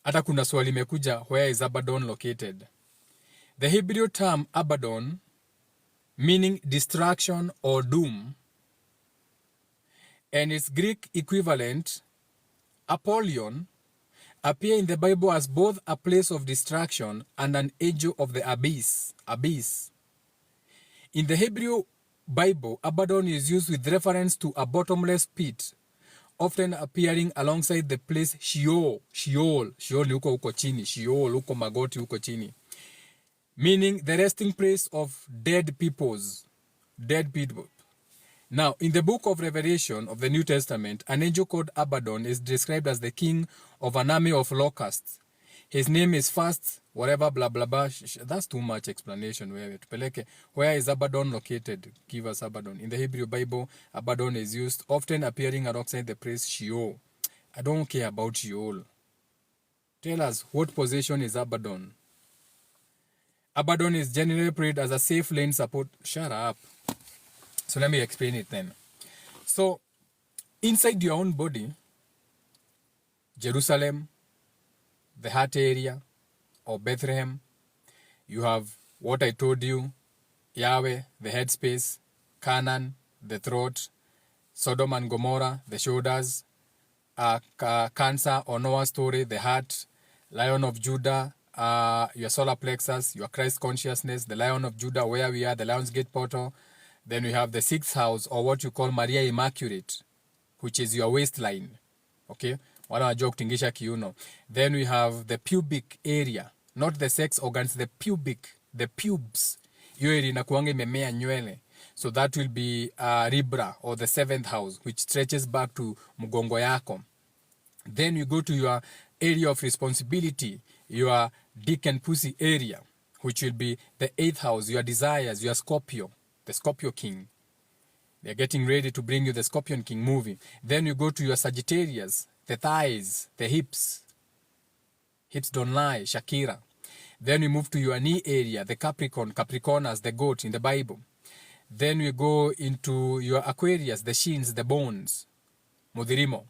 Speaker 1: Hata kuna swali imekuja, where is Abaddon located? The Hebrew term Abaddon, meaning destruction or doom, and its Greek equivalent, Apollyon, appear in the Bible as both a place of distraction and an angel of the abyss. In the Hebrew Bible, Abaddon is used with reference to a bottomless pit, often appearing alongside the place Sheol ni huko chini, Sheol huko magoti huko chini, meaning the resting place of dead people. Now, in the book of Revelation of the New Testament, an angel called Abaddon is described as the king of an army of locusts. His name is first, whatever, blah, blah, blah. That's too much explanation. Where is Abaddon located? Give us Abaddon. In the Hebrew Bible, Abaddon is used, often appearing alongside the place Sheol. I don't care about Sheol. Tell us, what position is Abaddon? Abaddon is generally prayed as a safe lane support. Shut up. So let me explain it then. So, inside your own body, Jerusalem, the heart area, or Bethlehem, you have what I told you, Yahweh, the headspace, Canaan, the throat, Sodom and Gomorrah, the shoulders, Cancer or Noah's story, the heart, Lion of Judah, your solar plexus, your Christ consciousness, the Lion of Judah, where we are, the Lion's Gate portal. Then we have the 6th house, or what you call Maria Immaculate, which is your waistline. Okay? Then we have the pubic area, not the sex organs, the pubes. So that will be Libra, or the 7th house, which stretches back to mgongo yako. Then you go to your area of responsibility, your dick and pussy area, which will be the 8th house, your desires, your Scorpio, the Scorpio King. They're getting ready to bring you the Scorpion King movie. Then you go to your Sagittarius, the thighs, the hips. Hips don't lie, Shakira. Then we move to your knee area, the Capricorn as the goat in the Bible. Then we go into your Aquarius, the shins, the bones, Modirimo.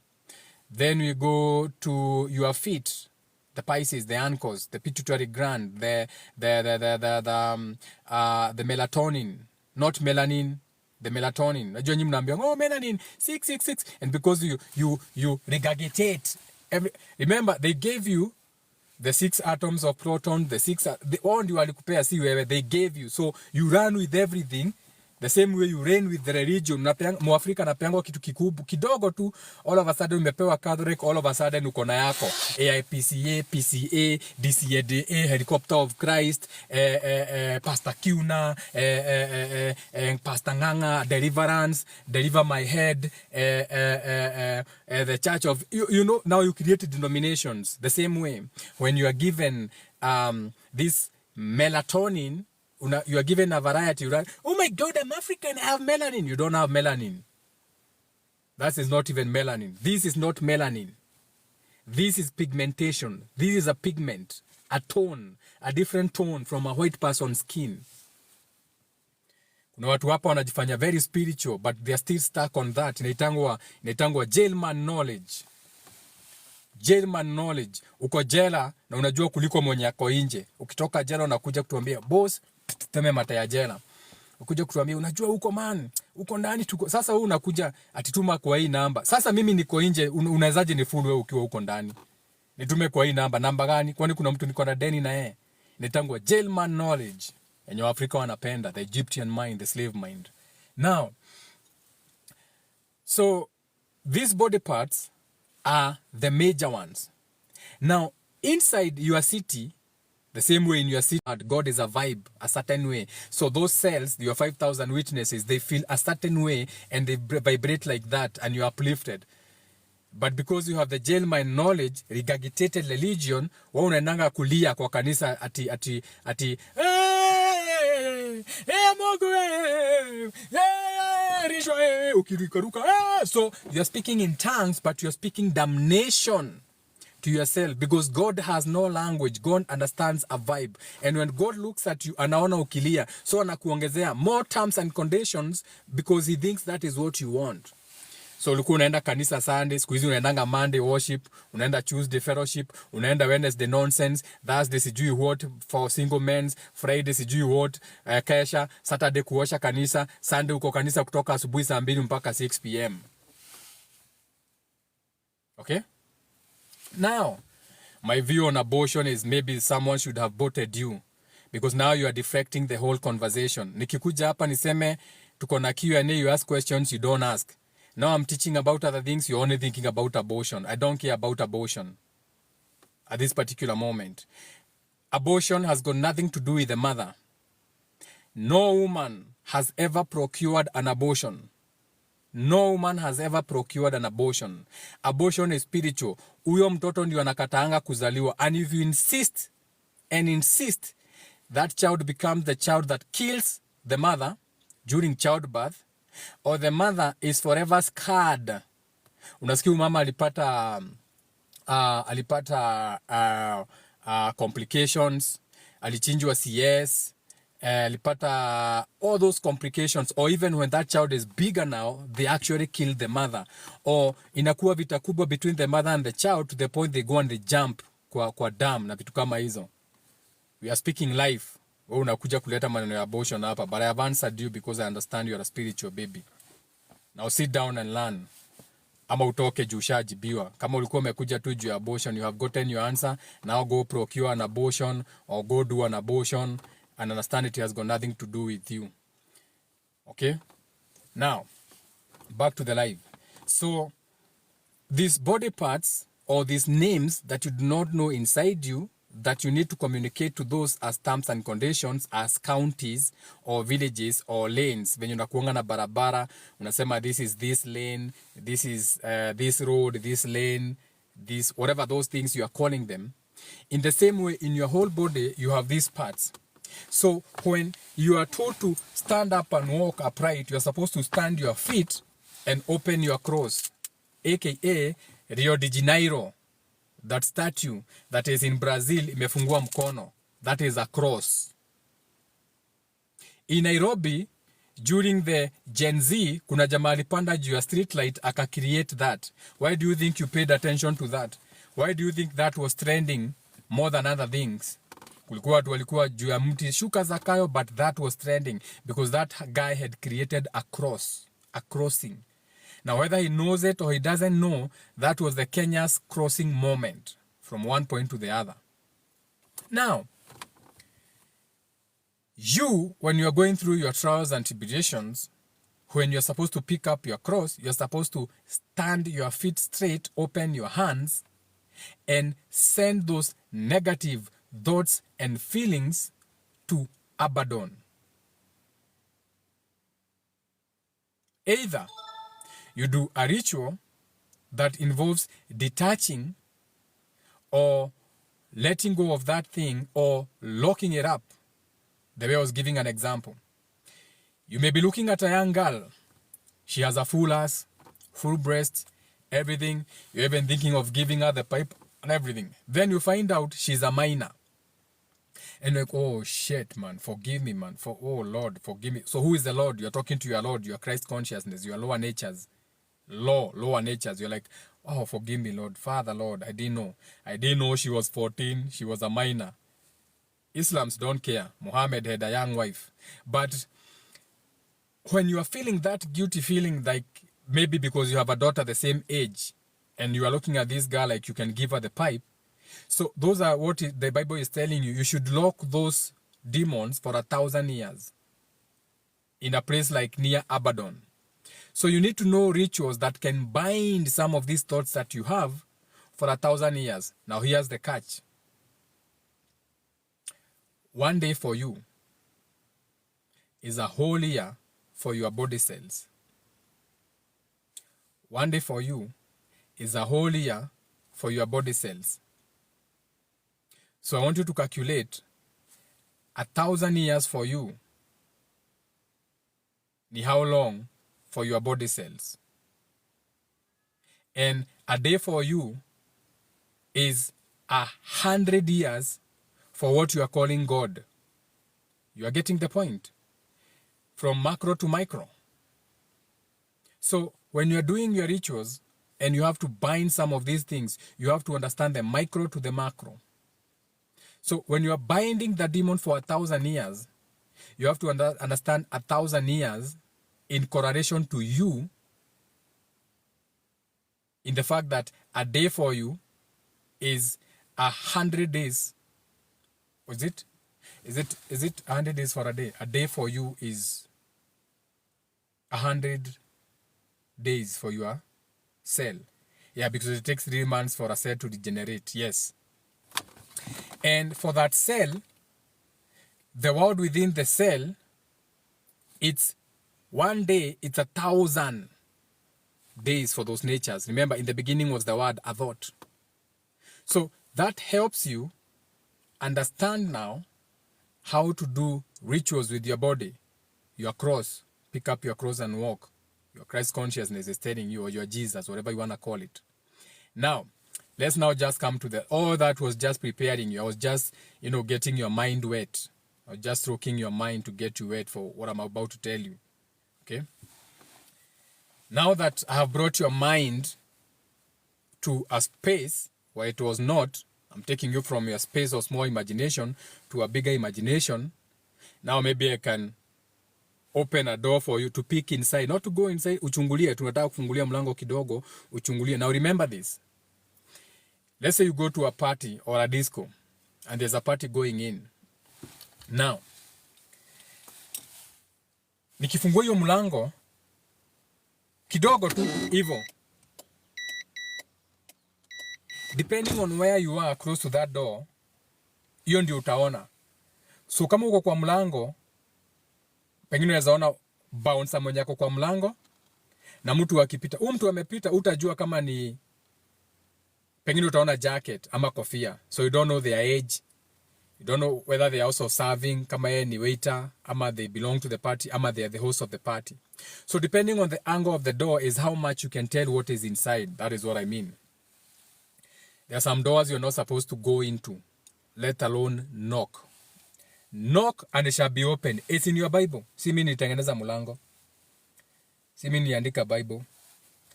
Speaker 1: Then we go to your feet, the Pisces, the ankles, the pituitary gland, the melatonin, not melanin, the melatonin. Oh, melanin, 666. And because you regurgitate remember, they gave you the 6 atoms of proton, the 6, they gave you. So you run with everything the same way you reign with the religion. Mwafrika napeangwa kitu kikubwa kidogo tu, all of a sudden umepewa Catholic, all of a sudden uko na yako AIPCA, PCA, DCADA, Helicopter of Christ, Pastor Kuna, Pastor Nganga, Deliverance, Deliver My Head, the Church of, you know, now you create denominations the same way. When you are given this melatonin, you are given a variety, right? Oh my God, I'm African, I have melanin. You don't have melanin. That is not even melanin. This is not melanin. This is pigmentation. This is a pigment, a tone, a different tone from a white person's skin. Kuna watu hapa wanajifanya very spiritual, but they are still stuck on that. Inaitangwa jailman knowledge. Jailman knowledge. Uko jela na unajua kuliko mwenye ako nje. Ukitoka jela unakuja kutuambia, boss, teme mata ya jela. Ukuja kutuambia, unajua uko man, uko ndani tuko. Sasa wewe unakuja atituma kwa hii namba. Sasa mimi niko nje, unawezaje nifundu wewe ukiwa uko ndani? Nitume kwa hii namba gani? Kwani kuna mtu niko na deni na yeye? Inaitangwa jailman knowledge. Yenye Waafrika wanapenda, the Egyptian mind, the slave mind. Now, so these body parts are the major ones. Now, inside your city, the same way in your city, God is a vibe, a certain way. So those cells, your 5,000 witnesses, they feel a certain way and they vibrate like that and you're uplifted. But because you have the jailman knowledge, regurgitated religion, unaendanga kulia kwa kanisa ati so you're speaking in tongues, but you're speaking damnation to yourself, because God has no language. God understands a vibe, and when God looks at you, anaona ukilia, so anakuongezea more terms and conditions because he thinks that is what you want. So ulikuwa unaenda kanisa Sunday, siku hizi unaendanga Monday worship, unaenda Tuesday fellowship, unaenda Wednesday nonsense, Thursday sijui what for single men, Friday sijui what, kesha, Saturday kuosha kanisa, Sunday uko kanisa kutoka asubuhi saa 2 mpaka 6 p.m. Okay? Now, My view on abortion is maybe someone should have voted you, because now you are deflecting the whole conversation. Nikikuja hapa niseme tuko na Q&A, you ask questions, you don't ask. Now I'm teaching about other things, you're only thinking about abortion. I don't care about abortion at this particular moment. Abortion has got nothing to do with the mother. No woman has ever procured an abortion. No woman has ever procured an abortion. Abortion is spiritual. Uyo mtoto ndio anakataanga kuzaliwa. And if you insist and insist, that child becomes the child that kills the mother during childbirth, or the mother is forever scarred. Unasikia mama alipata complications, alichinjwa CS, alipata all those complications, or even when that child is bigger now, they actually kill the mother, or inakuwa vita kubwa between the mother and the child to the point they go and they jump kwa dam na vitu kama hizo. We are speaking life. Wewe unakuja kuleta maneno ya abortion hapa, but I have answered you because I understand you are a spiritual baby. Now sit down and learn. Ama utoke juu ushajibiwa. Kama ulikuwa umekuja tu juu ya abortion, you have gotten your answer. Now go procure an abortion or go do an abortion and understand it has got nothing to do with you. Okay? Now, back to the live. So, these body parts or these names that you do not know inside you, that you need to communicate to those as terms and conditions, as counties or villages or lanes. When unakuanga na barabara, unasema this is this lane, this is this road, this lane, this, whatever those things you are calling them. In the same way, in your whole body, you have these parts. So when you are told to stand up and walk upright, you are supposed to stand your feet and open your cross, aka Rio de Janeiro. That statue that is in Brazil, imefungua mkono. That is a cross. In Nairobi, during the Gen Z, kuna jamaa alipanda juu ya street light aka create that. Why do you think you paid attention to that? Why do you think that was trending more than other things? Kulikuwa watu walikuwa juu ya mti shuka zakayo, but that was trending because that guy had created a cross, a crossing. Now, whether he knows it or he doesn't know, that was the Kenya's crossing moment from one point to the other. Now, you, when you're going through your trials and tribulations, when you're supposed to pick up your cross, you're supposed to stand your feet straight, open your hands, and send those negative thoughts and feelings to Abaddon. Either you do a ritual that involves detaching or letting go of that thing or locking it up. The way I was giving an example. You may be looking at a young girl. She has a full ass, full breast, everything. You're even thinking of giving her the pipe and everything. Then you find out she's a minor. And you're like, oh shit, man, forgive me, man. Oh Lord, forgive me. So who is the Lord? You're talking to your Lord, your Christ consciousness, your lower natures. Lower natures. You're like, oh, forgive me, Lord. Father, Lord, I didn't know she was 14. She was a minor. Islams don't care. Muhammad had a young wife. But when you are feeling that guilty feeling, like maybe because you have a daughter the same age and you are looking at this girl like you can give her the pipe. So those are what the Bible is telling you. You should lock those demons for 1,000 years in a place like near Abaddon. So you need to know rituals that can bind some of these thoughts that you have for 1,000 years. Now here's the catch. One day for you is a whole year for your body cells. One day for you is a whole year for your body cells. So I want you to calculate 1,000 years for you. Ni how long for your body cells? And a day for you is 100 years for what you are calling God. You are getting the point? From macro to micro. So when you are doing your rituals and you have to bind some of these things, you have to understand the micro to the macro. So when you are binding the demon for 1,000 years, you have to understand 1,000 years in correlation to you, in the fact that a day for you is 100 days. Is it 100 days for a day? A day for you is 100 days for your cell. Yeah, because it takes 3 months for a cell to degenerate. Yes. And for that cell, the world within the cell, it's 1 day, it's 1,000 days for those natures. Remember, in the beginning was the word, a thought. So that helps you understand now how to do rituals with your body. Your cross, pick up your cross and walk. Your Christ consciousness is telling you, or your Jesus, whatever you want to call it. Now, let's now just come to all that was just preparing you. I was just, getting your mind wet. I was just stroking your mind to get you wet for what I'm about to tell you. Okay? Now that I have brought your mind to a space where it was not, I'm taking you from your space of small imagination to a bigger imagination. Now maybe I can open a door for you to peek inside, not to go inside. Uchungulie, tunataka kufungulia mlango kidogo, uchungulie. Now remember this. Let's say you go to a party or a disco and there's a party going in. Now, nikifungua hiyo mlango kidogo tu hivyo, depending on where you are close to that door, hiyo ndio utaona. So kama uko kwa mlango, pengine unaweza ona bouncer mwenye ako kwa mlango na mtu akipita. Mtu amepita, utajua kama ni, pengine utaona jacket ama kofia. So you don't know their age. You don't know whether they are also serving, kama yeye ni waiter, ama they belong to the party, ama they are the host of the party. So depending on the angle of the door is how much you can tell what is inside. That is what I mean. There are some doors you're not supposed to go into, let alone knock. Knock and it shall be opened. It's in your Bible. Si mimi nitengeneza mlango. Si mimi niandika Bible.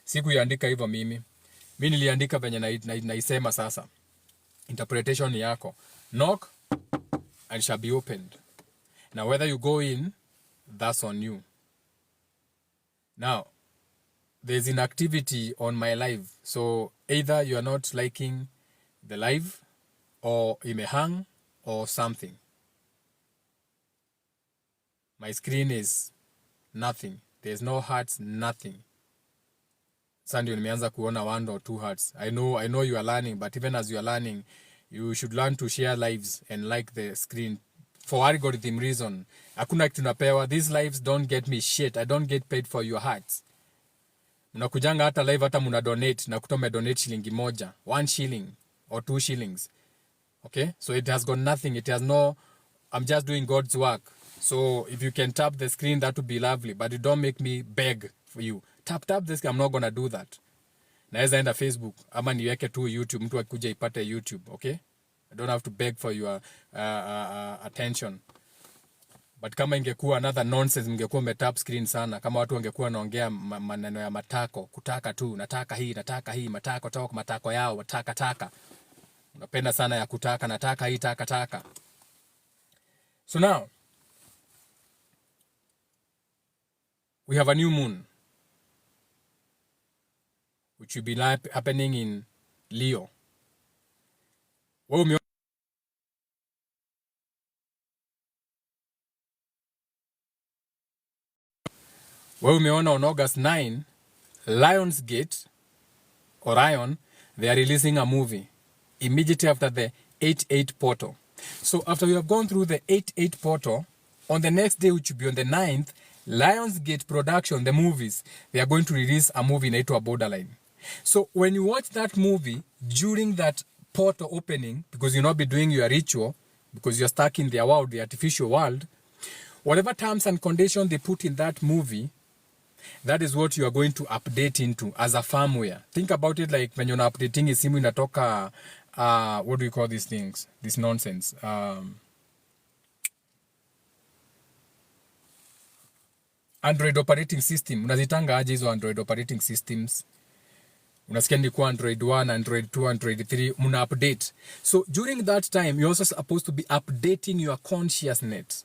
Speaker 1: Sikuiandika hivyo mimi. Mimi niliandika venye naisema sasa. Interpretation yako. Knock and it shall be opened. Now whether you go in, that's on you. Now, there's inactivity on my live. So either you are not liking the live, or you may hang, or something. My screen is nothing. There's no hearts, nothing. Sasa ndio nimeanza kuona 1 or 2 hearts. I know you are learning, but even as you are learning, you should learn to share lives and like the screen for algorithm reason. Hakuna kitu napewa. These lives don't get me shit. I don't get paid for your hearts. Mnakujanga hata live hata muna donate na kutoa donate shilingi moja, 1 shilling or 2 shillings. Okay? So it has got nothing. It has no, I'm just doing God's work. So if you can tap the screen, that would be lovely. But you don't make me beg for you. Tap the screen. I'm not going to do that. Naweza enda Facebook. Ama niweke tu YouTube. Mtu akikuja ipate YouTube. Okay? I don't have to beg for your attention. But kama ingekuwa another nonsense, mngekuwa umetap screen sana. Kama watu wangekuwa naongea maneno ya matako. Kutaka tu. Nataka hii. Matako. Toka matako yao. Taka. Unapenda sana ya kutaka. Nataka hii. Taka. So now, we have a new moon, which will be happening in Leo. Wewe umeona on August 9, Lionsgate, Orion, they are releasing a movie immediately after the 8-8 portal. So after you have gone through the 8-8 portal, on the next day, which will be on the 9th, Lionsgate Production, the movies, they are going to release a movie named Borderline. So when you watch that movie during that portal opening, because you'll not be doing your ritual, because you're stuck in their world, the artificial world, whatever terms and conditions they put in that movie, that is what you are going to update into as a firmware. Think about it like when you're updating a simu inatoka, what do we call these things? This nonsense. Android operating system. Unazitanga aje hizo Android operating systems? Unasikia ni kwa Android 1, Android 2, Android 3, muna update. So during that time, you're also supposed to be updating your consciousness.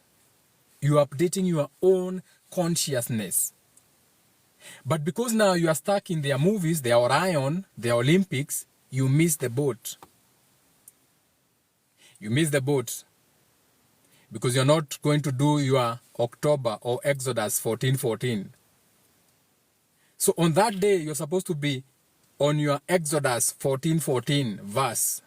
Speaker 1: You are updating your own consciousness. But because now you are stuck in their movies, their Orion, their Olympics, you miss the boat. You miss the boat because you're not going to do your October or Exodus 14:14. So on that day, you're supposed to be on your Exodus 14:14 verse.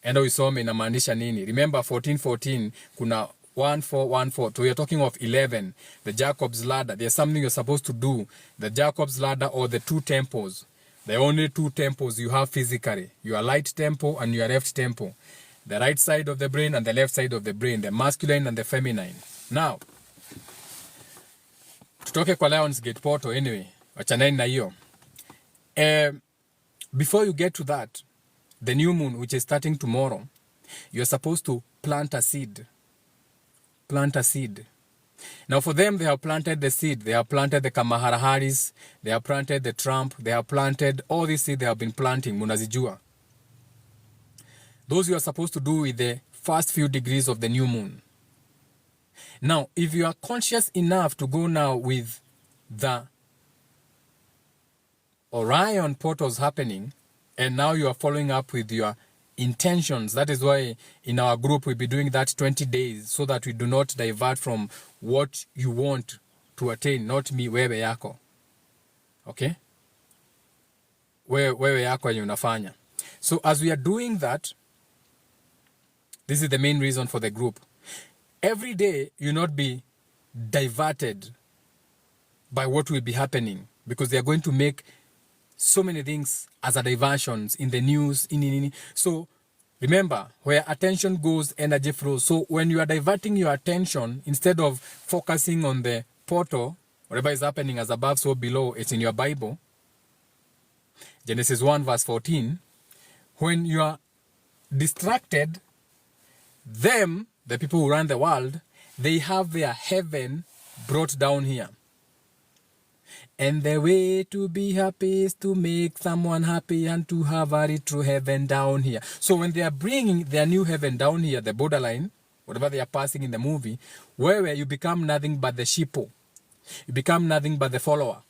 Speaker 1: Enda usome inamaanisha nini. Remember 14:14 kuna 14:14. So you're talking of 11, the Jacob's ladder. There's something you're supposed to do. The Jacob's ladder or the two temples. The only two temples you have physically. Your right temple and your left temple. The right side of the brain and the left side of the brain. The masculine and the feminine. Now, tutoke kwa Lionsgate Portal anyway. Wachaneni na hiyo. Before you get to that, the new moon, which is starting tomorrow, you're supposed to plant a seed. Plant a seed. Now for them, they have planted the seed. They have planted the Kamala Harris. They have planted the Trump. They have planted all these seeds they have been planting. Munazijua. Those you are supposed to do with the first few degrees of the new moon. Now, if you are conscious enough to go now with the Orion portals happening, and now you are following up with your intentions. That is why in our group we'll be doing that 20 days so that we do not divert from what you want to attain, not me, wewe yako. Okay? Wewe yako yenye unafanya. So as we are doing that, this is the main reason for the group. Every day you not be diverted by what will be happening because they are going to make so many things as a diversions in the news. So remember, where attention goes, energy flows. So when you are diverting your attention, instead of focusing on the portal, whatever is happening as above, so below, it's in your Bible. Genesis 1 verse 14. When you are distracted, them, the people who run the world, they have their heaven brought down here. And the way to be happy is to make someone happy and to have a true heaven down here. So when they are bringing their new heaven down here, the borderline, whatever they are passing in the movie, where you become nothing but the sheeple. You become nothing but the follower.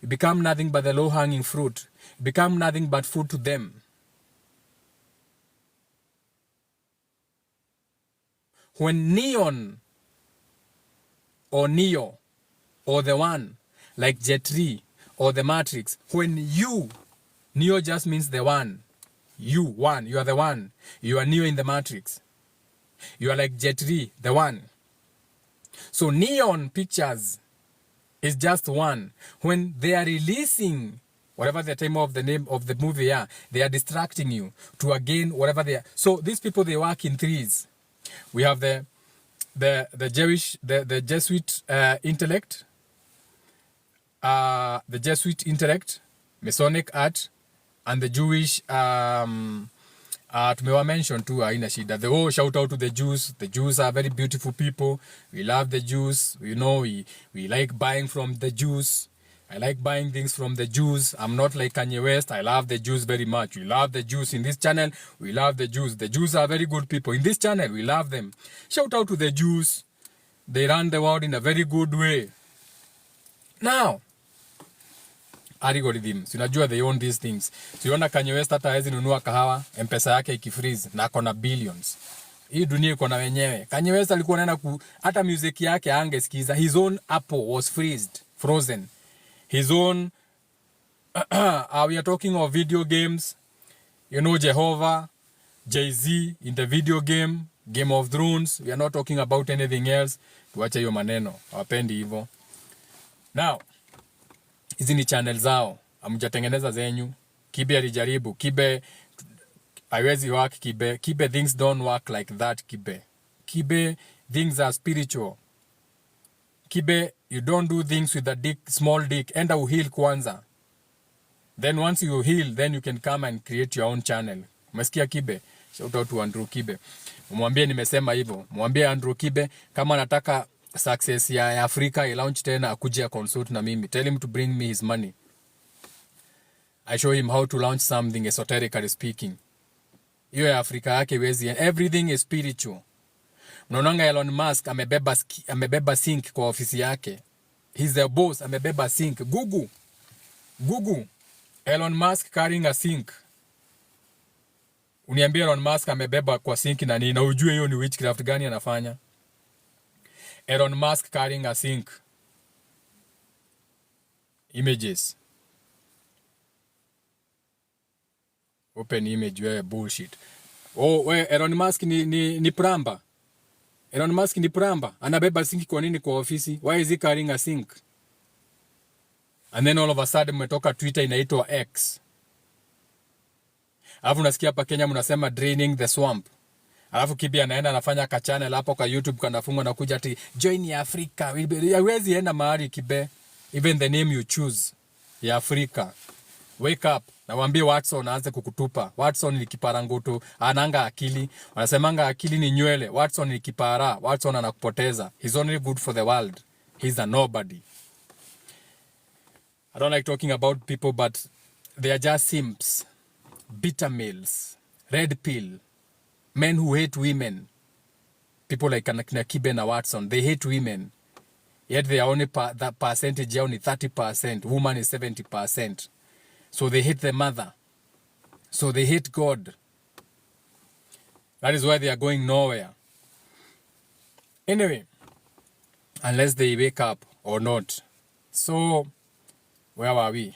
Speaker 1: You become nothing but the low-hanging fruit. You become nothing but food to them. When Neon or Neo or the one, like Jet Li or the Matrix, when you, Neo just means the one. You are the one. You are Neo in the Matrix. You are like Jet Li, the one. So Neon Pictures is just one. When they are releasing whatever the time of the name of the movie are, they are distracting you to again whatever they are. So these people, they work in threes. We have the Jesuit intellect, the Jesuit intellect, Masonic art, and the Jewish tumewa mention too, haina shida. The whole shout out to the Jews. The Jews are very beautiful people. We love the Jews. You know, we like buying from the Jews. I like buying things from the Jews. I'm not like Kanye West. I love the Jews very much. We love the Jews in this channel. We love the Jews. The Jews are very good people. In this channel, we love them. Shout out to the Jews. They run the world in a very good way. Now, algorithms. Unajua they own these things. So yona Kanye West hata hawezi nunua kahawa, M-Pesa yake ikifreeze na akona billions. Hii dunia iko na wenyewe. Kanye West alikuwa anaenda hata music yake angesikiza. His own Apple was frozen. His own we are talking of video games. You know, Jehovah, Jay-Z in the video game, Game of Thrones. We are not talking about anything else. Tuache hiyo maneno. Hawapendi hivyo. Now, hizi ni channel zao. Hamjatengeneza zenyu. Kibe alijaribu. Kibe haiwezi work. Kibe things don't work like that. Kibe things are spiritual. Kibe, you don't do things with a dick, small dick. Enda uhil kwanza. Then once you heal, then you can come and create your own channel. Umesikia Kibe? Shout out to Andrew Kibe. Mwambie nimesema hivyo. Mwambie Andrew Kibe kama anataka success ya Afrika ilaunch tena akuje consult na mimi. Tell him to bring me his money. I show him how to launch something esoterically speaking. Hiyo ya Afrika yake wezi. Everything is spiritual. Mnaonanga Elon Musk amebeba sink kwa ofisi yake. He's the boss, amebeba sink. Google. Elon Musk carrying a sink. Uniambie Elon Musk amebeba kwa sink na nini, na ujue hiyo ni witchcraft gani anafanya. Elon Musk carrying a sink. Images. Open image, wewe bullshit. Oh, we Elon Musk ni pramba. Elon Musk ni pramba. Anabeba sink kwa nini kwa ofisi? Why is he carrying a sink? And then all of a sudden mmetoka Twitter inaitwa X. Alafu nasikia hapa Kenya mnasema draining the swamp. Alafu Kibe anaenda anafanya ka channel hapo kwa YouTube kanafungwa na kuja ati join ya Afrika. Hawezi enda mahali Kibe. Even the name you choose ya Afrika. Wake up. Na waambie Watson aanze kukutupa. Watson ni kiparangutu, ananga akili. Wanasemanga akili ni nywele. Watson ni kipara. Watson anakupoteza. He's only good for the world. He's a nobody. I don't like talking about people, but they are just simps. Bitter males. Red pill. Men who hate women. People like Kibe na Watson, they hate women. Yet they are only that percentage is only 30%. Woman is 70%. So they hate the mother. So they hate God. That is why they are going nowhere. Anyway, unless they wake up or not. So, where were we?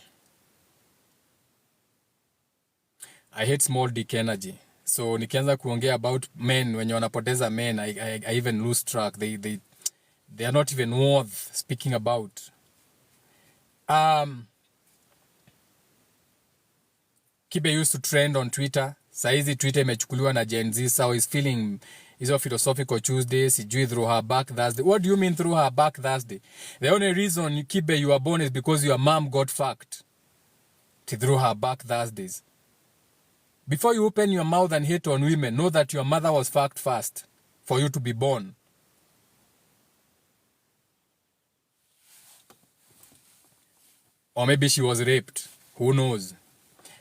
Speaker 1: I hate small dick energy. So nikianza kuongea about men, when wanapoteza men, I even lose track. They are not even worth speaking about. Kibe used to trend on Twitter. Saizi Twitter imechukuliwa na Gen Z, so he's feeling hizo philosophical Tuesdays, sijui through her back Thursday. What do you mean through her back Thursday? The only reason Kibe you were born is because your mom got fucked. Through her back Thursdays. Before you open your mouth and hate on women, know that your mother was fucked first for you to be born. Or maybe she was raped. Who knows?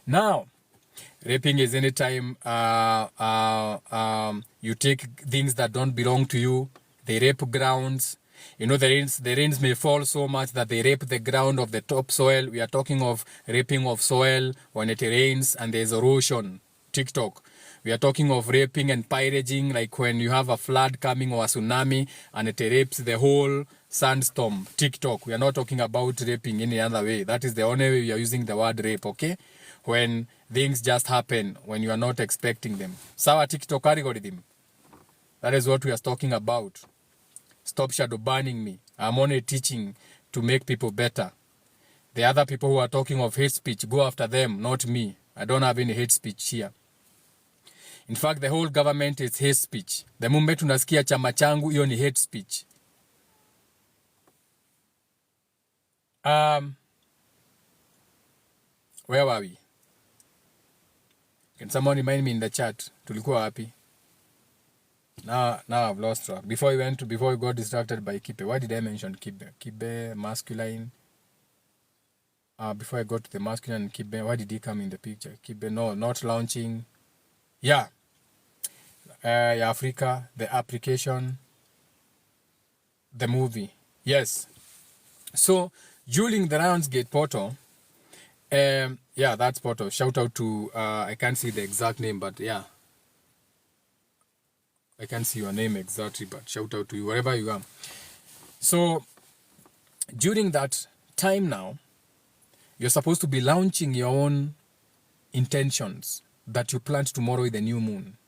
Speaker 1: Now, raping is anytime you take things that don't belong to you. They rape grounds. You know, the rains may fall so much that they rape the ground of the topsoil. We are talking of raping of soil when it rains and there's erosion. TikTok. We are talking of raping and pillaging, like when you have a flood coming or a tsunami and it rapes the whole sandstorm. TikTok. We are not talking about raping any other way. That is the only way we are using the word rape, okay? When things just happen when you are not expecting them. Sawa TikTok algorithm. That is what we are talking about. Stop shadow banning me. I'm only teaching to make people better. The other people who are talking of hate speech, go after them, not me. I don't have any hate speech here. In fact, the whole government is hate speech. The moment unasikia chama changu, hiyo ni hate speech. Where were we? Can someone remind me in the chat? Tulikuwa wapi? Now I've lost track. Before we got distracted by Kibe. Why did I mention Kibe? Kibe, masculine. Before I got to the masculine and Kibe, why did he come in the picture? Kibe, no, not launching. Yeah. Africa, the application, the movie. Yes. So, during the Lionsgate portal, yeah, that's portal. Shout out to, I can't see the exact name, but yeah. I can't see your name exactly, but shout out to you, wherever you are. So, during that time now, you're supposed to be launching your own intentions that you plant tomorrow with the new moon.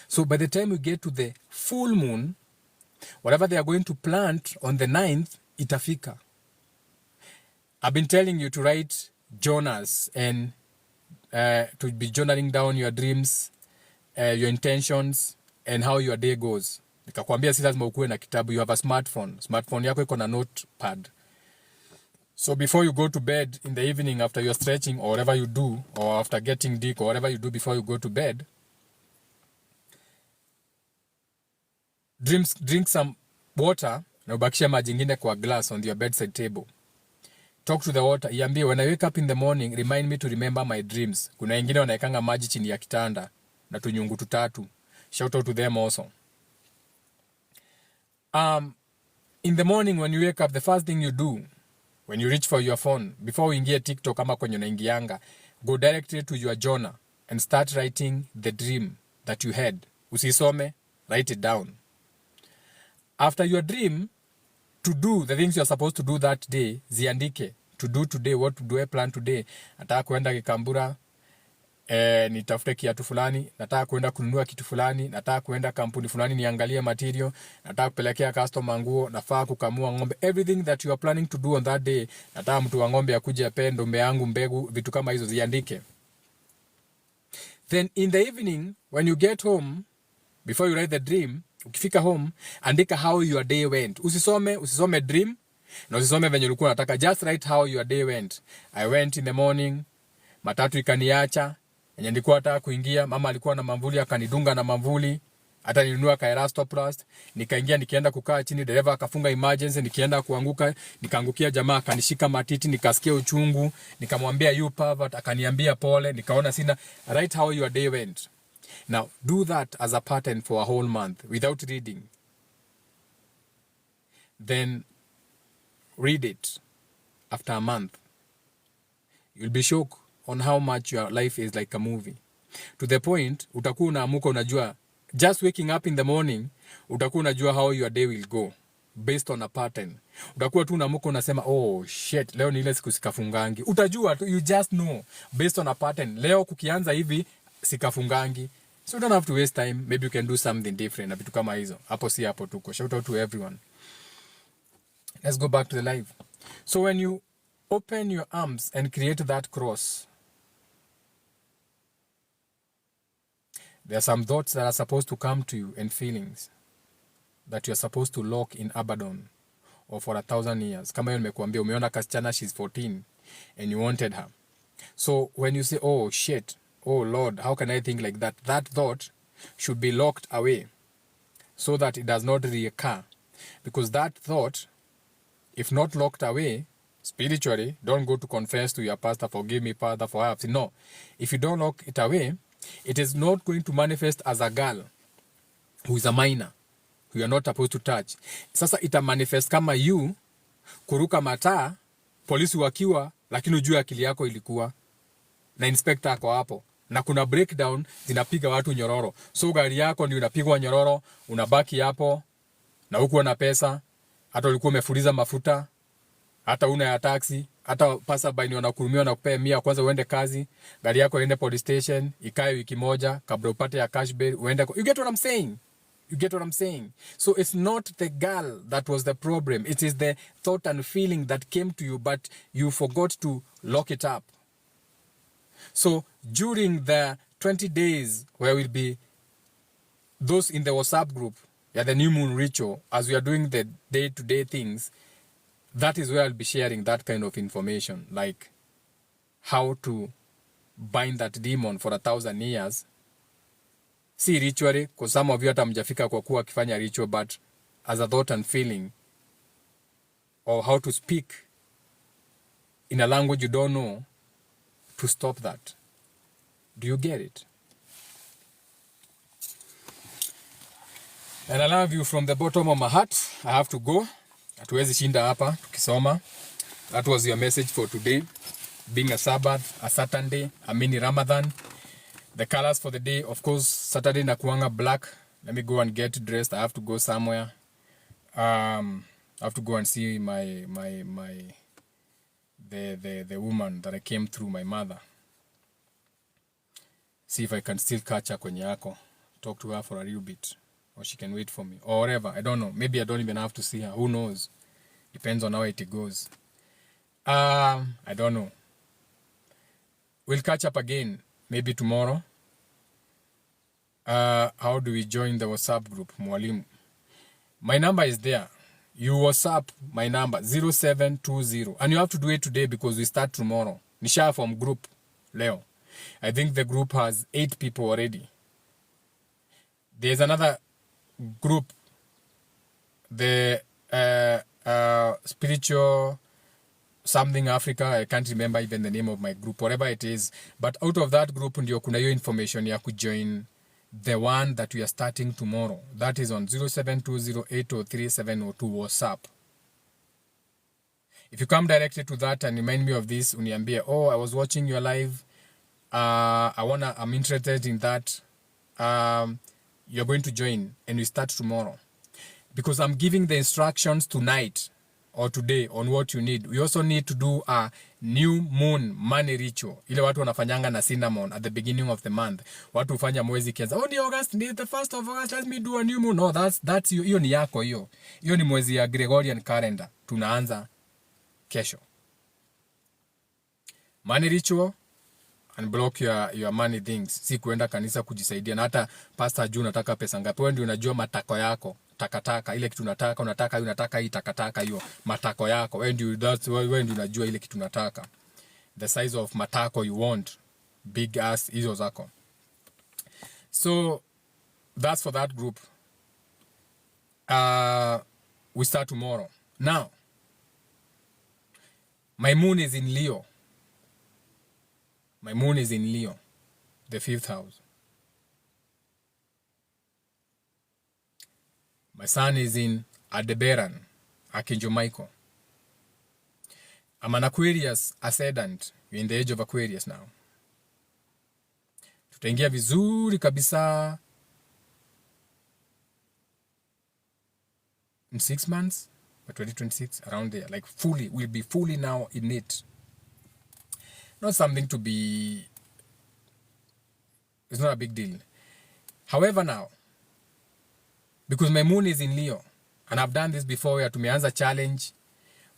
Speaker 1: So, by the time you get to the full moon, whatever they are going to plant on the 9th, itafika. I've been telling you to write journals and to be journaling down your dreams, your intentions, and how your day goes. Nikakwambia si lazima ukuwe na kitabu. You have a smartphone. Smartphone yako iko na notepad. So before you go to bed in the evening after you're stretching or whatever you do, or after getting dick or whatever you do before you go to bed, drink some water na ubakishe maji ingine kwa glass on your bedside table. Talk to the water. Iambie, when I wake up in the morning, remind me to remember my dreams. Kuna wengine wanaekanga maji chini ya kitanda na tunyungu tutatu. Shout out to them also. In the morning when you wake up, the first thing you do, when you reach for your phone, before uingie TikTok ama kwenye unaingianga, go directly to your journal and start writing the dream that you had. Usisome, write it down. After your dream, to do the things you're supposed to do that day, ziandike. To do today, what do I plan today? Nataka kuenda Kikambura, nitafute kiatu fulani, nataka kuenda kununua kitu fulani, nataka kuenda kampuni fulani niangalie material, nataka kupelekea customer nguo, nafaa kukamua ng'ombe. Everything that you are planning to do on that day, nataka mtu wa ng'ombe akuje ape ndombe yangu mbegu, vitu kama hizo ziandike. Then in the evening, when you get home, before you write the dream, ukifika home, andika how your day went. Usisome dream, na usisome venye ulikuwa unataka. Just write how your day went. I went in the morning, matatu ikaniacha, yenye nilikuwa nataka kuingia, mama alikuwa na mamvuli akanidunga na mamvuli, hata nilinunua Kaerastoplast, nikaingia nikienda kukaa chini, dereva akafunga emergency, nikienda kuanguka, nikaangukia jamaa akanishika matiti, nikasikia uchungu, nikamwambia you pervert, akaniambia pole, nikaona sina. Write how your day went. Now, do that as a pattern for a whole month without reading. Then read it after a month. You'll be shocked on how much your life is like a movie. To the point, utakuwa unaamuka unajua, just waking up in the morning, utakuwa unajua how your day will go based on a pattern. Utakuwa tu unaamuka unasema, oh shit, leo ni ile siku sikafungangi. Utajua tu, you just know based on a pattern. Leo kukianza hivi sikafungangi. So you don't have to waste time. Maybe you can do something different. Na vitu kama hizo. Hapo si hapo tuko. Shout out to everyone. Let's go back to the live. So when you open your arms and create that cross, there are some thoughts that are supposed to come to you and feelings that you are supposed to lock in Abaddon or for 1,000 years. Kama hiyo nimekuambia, umeona kasichana, she's 14 and you wanted her. So when you say, oh shit, oh Lord, how can I think like that? That thought should be locked away so that it does not reoccur. Because that thought, if not locked away, spiritually, don't go to confess to your pastor, forgive me, Father, for I have sinned. No. If you don't lock it away, it is not going to manifest as a girl who is a minor, who you are not supposed to touch. Sasa ita manifest kama you, kuruka mataa, polisi wakiwa, lakini ujue akili yako ilikuwa, na inspector ako hapo, na kuna breakdown, zinapiga watu nyororo. So gari yako ndio inapigwa nyororo, unabaki hapo, na hukuwa na pesa, hata ulikuwa umefuliza mafuta, hata una ya taxi, hata passerby ni wanakurumia na kupea 100 kwanza uende kazi, gari yako iende police station, ikae wiki moja kabla upate ya cash bail uende. You get what I'm saying? You get what I'm saying? So it's not the girl that was the problem. It is the thought and feeling that came to you, but you forgot to lock it up. So during the 20 days where we'll be those in the WhatsApp group, the new moon ritual, as we are doing the day-to-day things, that is where I'll be sharing that kind of information, like how to bind that demon for 1,000 years. Si ritually, because some of you hata mjafika kwa kuwa kifanya ritual, but as a thought and feeling, or how to speak in a language you don't know to stop that. Do you get it? And I love you from the bottom of my heart. I have to go. Hatuwezi shinda hapa tukisoma. That was your message for today. Being a Sabbath, a Saturday, a mini Ramadan. The colors for the day, of course, Saturday nakuanga black. Let me go and get dressed. I have to go somewhere. I have to go and see the woman that I came through, my mother. See if I can still catch her kwenye yako. Talk to her for a little bit. Or she can wait for me. Or whatever. I don't know. Maybe I don't even have to see her. Who knows? Depends on how it goes. I don't know. We'll catch up again. Maybe tomorrow. How do we join the WhatsApp group? Mwalimu. My number is there. You WhatsApp my number 0720. And you have to do it today because we start tomorrow. Nisha from group. Leo. I think the group has 8 people already. There's another group. The spiritual something Africa. I can't remember even the name of my group. Whatever it is. But out of that group, ndio kuna hiyo information ya kujoin the one that we are starting tomorrow. That is on 0720803702 WhatsApp. If you come directly to that and remind me of this, uniambie, oh, I was watching your live I'm interested in that. You're going to join and we start tomorrow. Because I'm giving the instructions tonight or today on what you need. We also need to do a new moon money ritual. Ile watu wanafanyanga na cinnamon at the beginning of the month. Watu hufanya mwezi kianza. Oh, ni August, ni the 1st of August, let me do a new moon. No, that's hiyo ni yako hiyo. Hiyo ni mwezi ya Gregorian calendar. Tunaanza kesho. Money ritual, unblock your money things. Si kuenda kanisa kujisaidia. Na hata Pastor June nataka pesa ngapi. Wewe ndio unajua matako yako. Takataka ile kitu unataka hii takataka hiyo matako yako. Wewe ndio unajua ile kitu unataka. The size of matako you want. Big ass hizo zako. So that's for that group. We start tomorrow. Now, my moon is in Leo. My moon is in Leo, the 5th house. My sun is in Aldebaran, Archangel Michael. I'm an Aquarius ascendant. You're in the age of Aquarius now. Tutaingia vizuri kabisa in 6 months, by 2026, around there. Like fully, we'll be fully now in it. Not something to be, it's not a big deal. However now, because my moon is in Leo, and I've done this before where tumeanza challenge,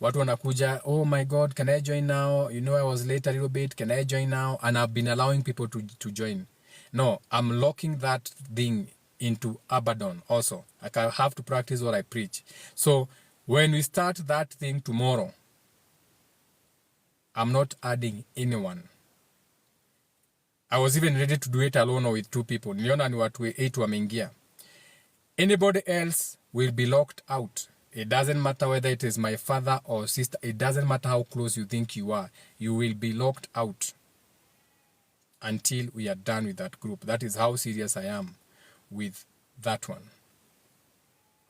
Speaker 1: watu wanakuja, oh my God, can I join now? You know I was late a little bit, can I join now? And I've been allowing people to join. No, I'm locking that thing into Abaddon also. Like I have to practice what I preach. So when we start that thing tomorrow, I'm not adding anyone. I was even ready to do it alone or with 2 people. Niliona ni watu 8 wameingia. Anybody else will be locked out. It doesn't matter whether it is my father or sister. It doesn't matter how close you think you are. You will be locked out until we are done with that group. That is how serious I am with that one.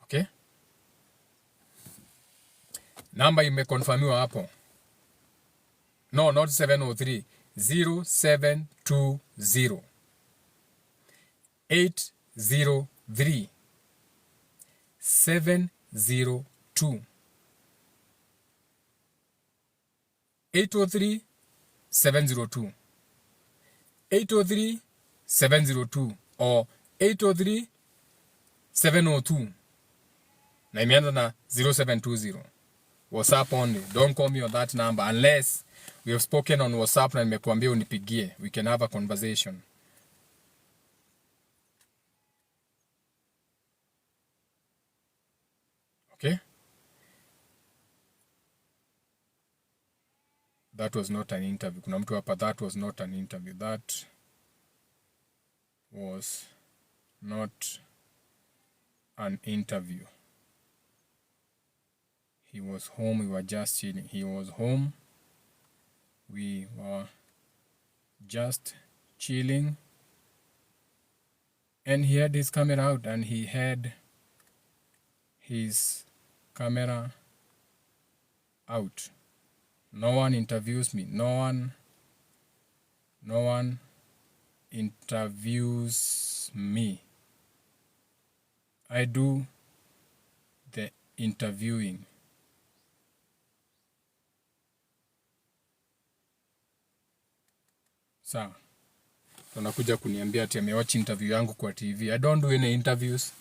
Speaker 1: Okay? Number imekonfirmiwa hapo. No, not 703. 0720 803 702 803 702 803 702 or 803 702 na imeanza na 0720. WhatsApp only. Don't call me on that number unless we have spoken on WhatsApp na nimekuambia unipigie. We can have a conversation. Okay? That was not an interview. Kuna mtu hapa, that was not an interview. That was not an interview. He was home. We were just chilling. He was home. We were just chilling. And he had his camera out and he had his camera out. No one interviews me. No one interviews me. I do the interviewing. Sawa. Unakuja kuniambia ati amewatch interview yangu kwa TV. I don't do any interviews.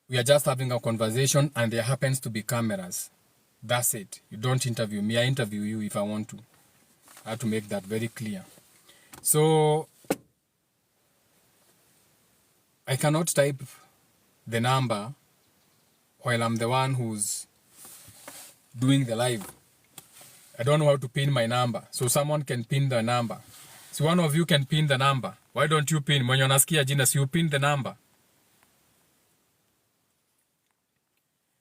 Speaker 1: We are just having a conversation and there happens to be cameras. That's it. You don't interview me. I interview you if I want to. I have to make that very clear. So, I cannot type the number while I'm the one who's doing the live. I don't know how to pin my number. So someone can pin the number. So one of you can pin the number. Why don't you pin? Mwenye unasikia jina, si you pin the number.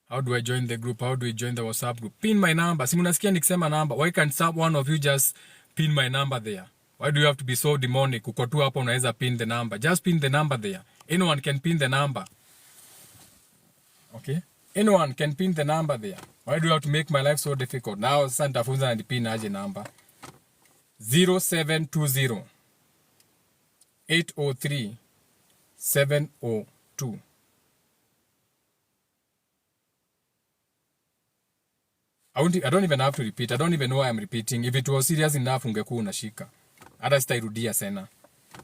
Speaker 1: How do I join the group? How do we join the WhatsApp group? Pin my number. Si munasikia nikisema number. Why can't one of you just pin my number there? Why do you have to be so demonic? Uko tu hapo unaweza pin the number. Just pin the number there. Anyone can pin the number. Okay? Anyone can pin the number there. Why do you have to make my life so difficult? Now sasa nitafunza na pin aje number. 0720 803 702. I don't even have to repeat. I don't even know why I'm repeating. If it was serious enough, ungekuwa unashika. Hata sitairudia sena.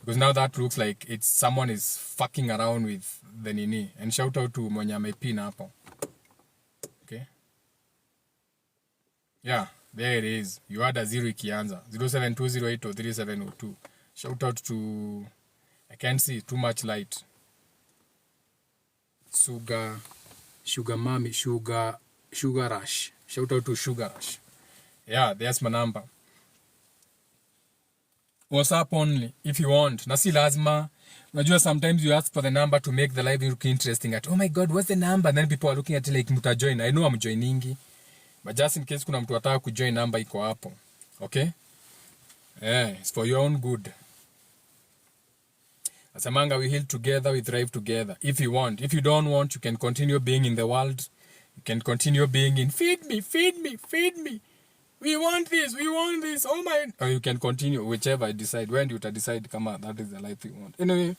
Speaker 1: Because now that looks like someone is fucking around with the nini. And shout out to mwenye amepina hapo. Okay. Yeah, there it is. You had a 0 ikianza. 0720803702. Shout out to, I can't see too much light. Sugar Mami, Sugar Rush. Shout out to Sugar Rush. Yeah, there's my number. WhatsApp only if you want. Na si lazima. Unajua sometimes you ask for the number to make the live look interesting. At, oh my God, what's the number? And then people are looking at it like muta join. I know I'm joiningi. But just in case kuna mtu ataka kujoin, number iko hapo. Okay? Yeah, it's for your own good. Asamanga, we heal together, we thrive together. If you want. If you don't want, you can continue being in the world. You can continue being in, feed me. We want this. Oh my. Or you can continue, whichever I decide. When you decide, come on, that is the life you want. Anyway,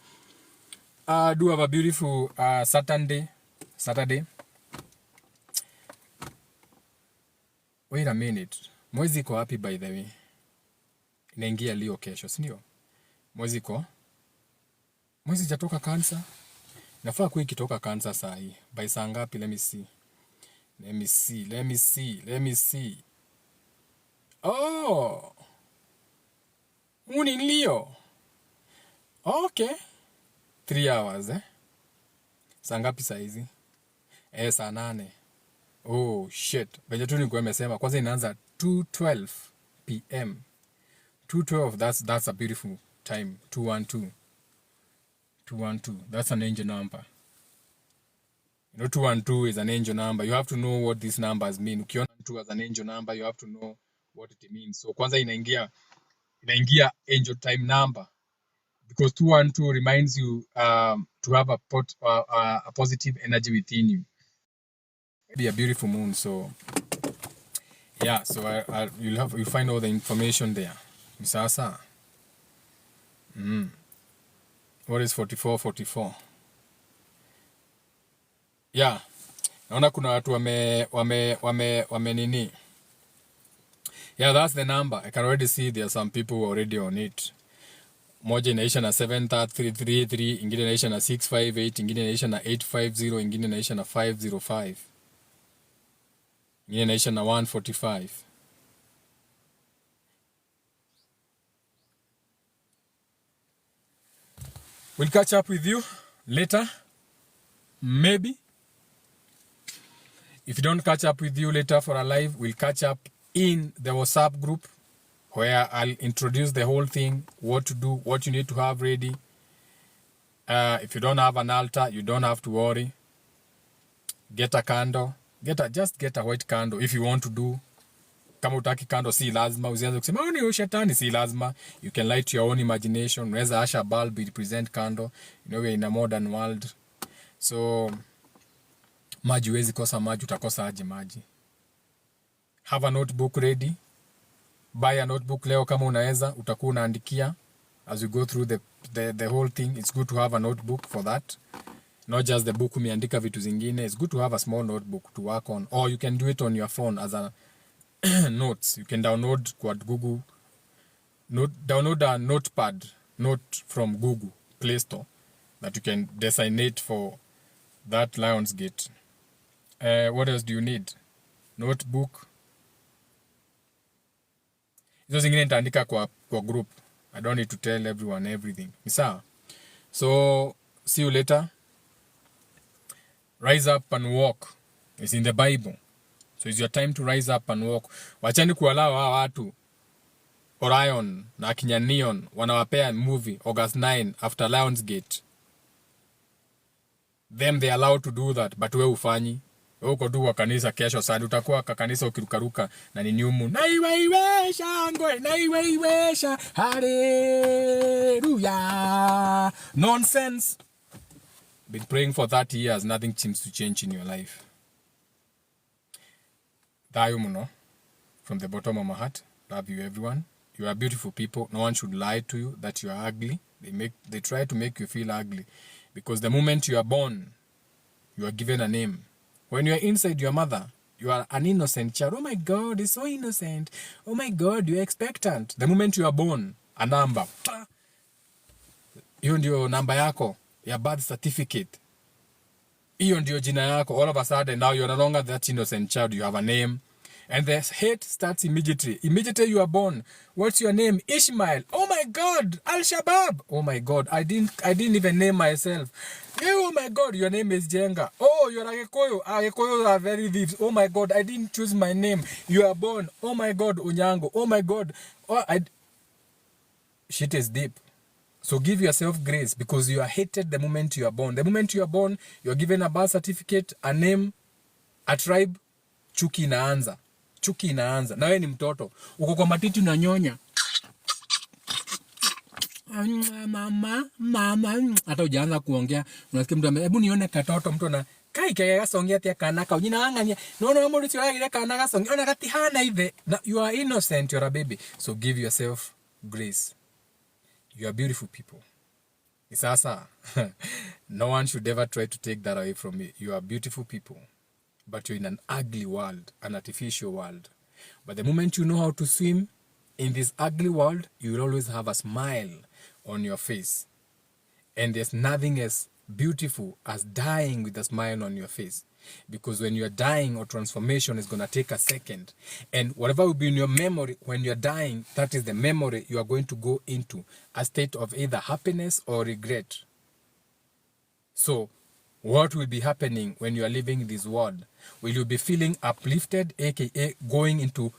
Speaker 1: do have a beautiful Saturday. Wait a minute. Mwezi iko happy, by the way. Inaingia leo kesho, si ndio? Mwezi jatoka Cancer. Nafaa kuwa ikitoka Cancer saa hii. By saa ngapi? Let me see. Oh. Uni Leo. Okay. 3 hours, Saa ngapi saa hizi? Saa 8. Oh shit. Venye tu nilikuwa nimesema kwanza inaanza 2:12 p.m. 2:12, that's a beautiful time. 212. That's an angel number. You know, 212 is an angel number. You have to know what these numbers mean. Ukiona 2 as an angel number, you have to know what it means. So kwanza inaingia angel time number, because 212 reminds you to have a positive energy within you. Be a beautiful moon. So yeah, so you'll find all the information there. Sasa. What is 4444? Yeah. Naona kuna watu wame nini. Yeah, that's the number. I can already see there are some people who are already on it. Moja inaisha na 7333, ingine inaisha na 658, ingine inaisha na 850, ingine inaisha na 505. Ingine inaisha na 145. We'll catch up with you later. Maybe. If you don't catch up with you later for a live, we'll catch up in the WhatsApp group where I'll introduce the whole thing, what to do, what you need to have ready. If you don't have an altar, you don't have to worry. Get a candle. Just get a white candle if you want to do. Kama utaki candle, si lazima. Usianze kusema, ni ushetani, si lazima. You can light your own imagination. Unaweza asha bulb, represent candle. You know, we're in a modern world. So, maji huwezi kosa maji, utakosa aje maji. Have a notebook ready. Buy a notebook leo kama unaweza, utakuwa unaandikia as you go through the whole thing. It's good to have a notebook for that. Not just the book umeandika vitu zingine. It's good to have a small notebook to work on. Or you can do it on your phone as a notes. You can download kwa Google. Download a notepad note from Google Play Store that you can designate for that Lionsgate. What else do you need? Notebook. Hizo zingine nitaandika kwa group. I don't need to tell everyone everything. Ni sawa? So, see you later. Rise up and walk. It's in the Bible. So it's your time to rise up and walk. Wachani kualao hawa watu. Orion na akina Neon wanawapea movie August 9 after Lionsgate. Them they allowed to do that, but we ufanyi. Uko tu kwa kanisa kesho sana, utakuwa kwa kanisa ukirukaruka na ni nyumu. Naiweiwesha ngwe, naiweiwesha. Hallelujah. Nonsense. Been praying for 30 years, nothing seems to change in your life. Dayo muno, from the bottom of my heart. Love you everyone. You are beautiful people. No one should lie to you that you are ugly. They try to make you feel ugly. Because the moment you are born, you are given a name. When you are inside your mother, you are an innocent child. Oh my God, it's so innocent. Oh my God, you're expectant. The moment you are born, a number. Hiyo ndio namba yako, ya birth certificate. Hiyo ndio jina yako. All of a sudden, now you're no longer that innocent child. You have a name. And the hate starts immediately. Immediately you are born. What's your name? Ishmael. Oh my God. Al-Shabaab. Oh my God. I didn't even name myself. Oh my God. Your name is Jenga. Oh, you're Agekoyo. Agekoyo are very thieves. Oh my God. I didn't choose my name. You are born. Oh my God. Onyango. Oh my God. Shit is deep. So give yourself grace because you are hated the moment you are born. The moment you are born, you are given a birth certificate, a name, a tribe. Chuki inaanza. Chuki inaanza. Na wewe ni mtoto. Uko kwa matiti unanyonya. Mama. Hata hujaanza kuongea. Unasikia mtu hebu nione katoto mtu na kai kaya songea tia kanaka. Ujina anganya. No mbona sio ile kanaka songea. Ona kati hana hivi. You are innocent, you are a baby. So give yourself grace. You are beautiful people. Sasa. No one should ever try to take that away from you. You are beautiful people. But you're in an ugly world, an artificial world. But the moment you know how to swim in this ugly world, you will always have a smile on your face. And there's nothing as beautiful as dying with a smile on your face. Because when you're dying, or transformation is going to take a second. And whatever will be in your memory when you're dying, that is the memory you are going to go into. A state of either happiness or regret. So, what will be happening when you are living in this world? Will you be feeling uplifted, aka going into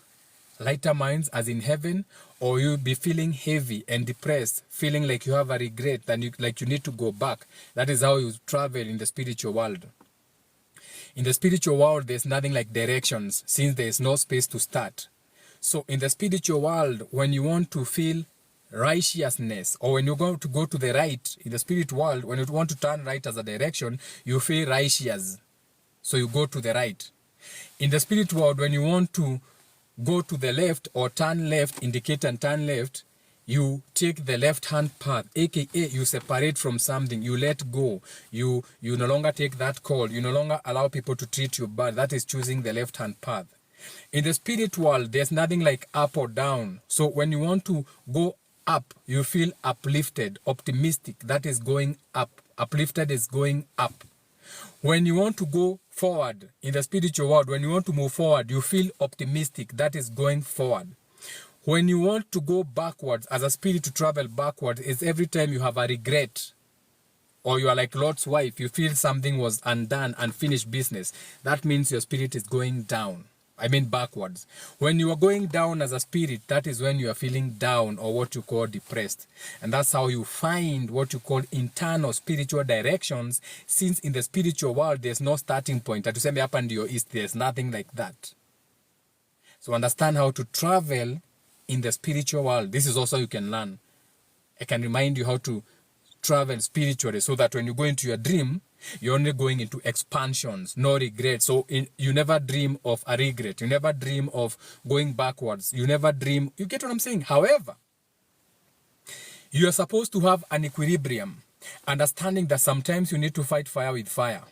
Speaker 1: lighter minds as in heaven? Or you'll be feeling heavy and depressed, feeling like you have a regret and like you need to go back? That is how you travel in the spiritual world. In the spiritual world, there's nothing like directions since there is no space to start. So in the spiritual world, when you want to feel righteousness, or when you're going to go to the right in the spirit world, when you want to turn right as a direction, you feel righteous, so you go to the right. In the spirit world, when you want to go to the left or turn left, indicate and turn left, you take the left hand path, aka you separate from something, you let go, you no longer take that call, you no longer allow people to treat you bad. That is choosing the left hand path. In the spirit world, there's nothing like up or down. So when you want to go up, you feel uplifted, optimistic. That is going up. Uplifted is going up. When you want to go forward in the spiritual world, when you want to move forward, you feel optimistic. That is going forward. When you want to go backwards, as a spirit to travel backwards, is every time you have a regret. Or you are like Lot's wife, you feel something was undone, unfinished business. That means your spirit is going down. I mean backwards. When you are going down as a spirit, that is when you are feeling down, or what you call depressed. And that's how you find what you call internal spiritual directions, since in the spiritual world, there's no starting point. Atuseme hapa ndio east, there's nothing like that. So understand how to travel in the spiritual world. This is also you can learn. I can remind you how to travel spiritually, so that when you go into your dream, you're only going into expansions, no regret. So you never dream of a regret. You never dream of going backwards. You never dream. You get what I'm saying? However, you are supposed to have an equilibrium, understanding that sometimes you need to fight fire with fire.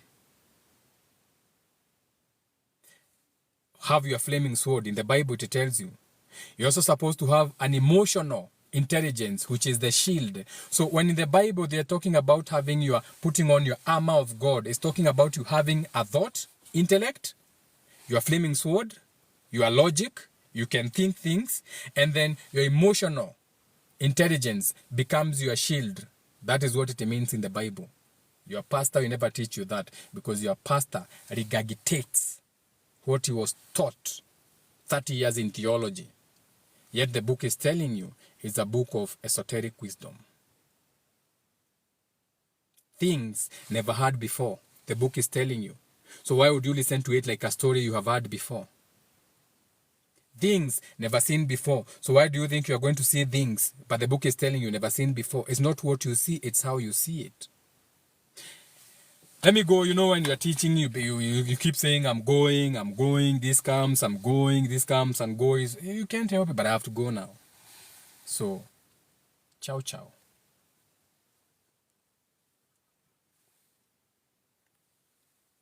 Speaker 1: Have your flaming sword. In the Bible, it tells you. You're also supposed to have an emotional intelligence, which is the shield. So when in the Bible they're talking about putting on your armor of God, it's talking about you having a thought, intellect, your flaming sword, your logic, you can think things, and then your emotional intelligence becomes your shield. That is what it means in the Bible. Your pastor will never teach you that, because your pastor regurgitates what he was taught 30 years in theology. Yet the book is telling you it's a book of esoteric wisdom. Things never heard before, the book is telling you. So why would you listen to it like a story you have heard before? Things never seen before. So why do you think you are going to see things, but the book is telling you never seen before? It's not what you see, it's how you see it. Let me go. When you're teaching, you keep saying, I'm going, this comes, I'm going, this comes and goes. You can't help it, but I have to go now. So, ciao ciao.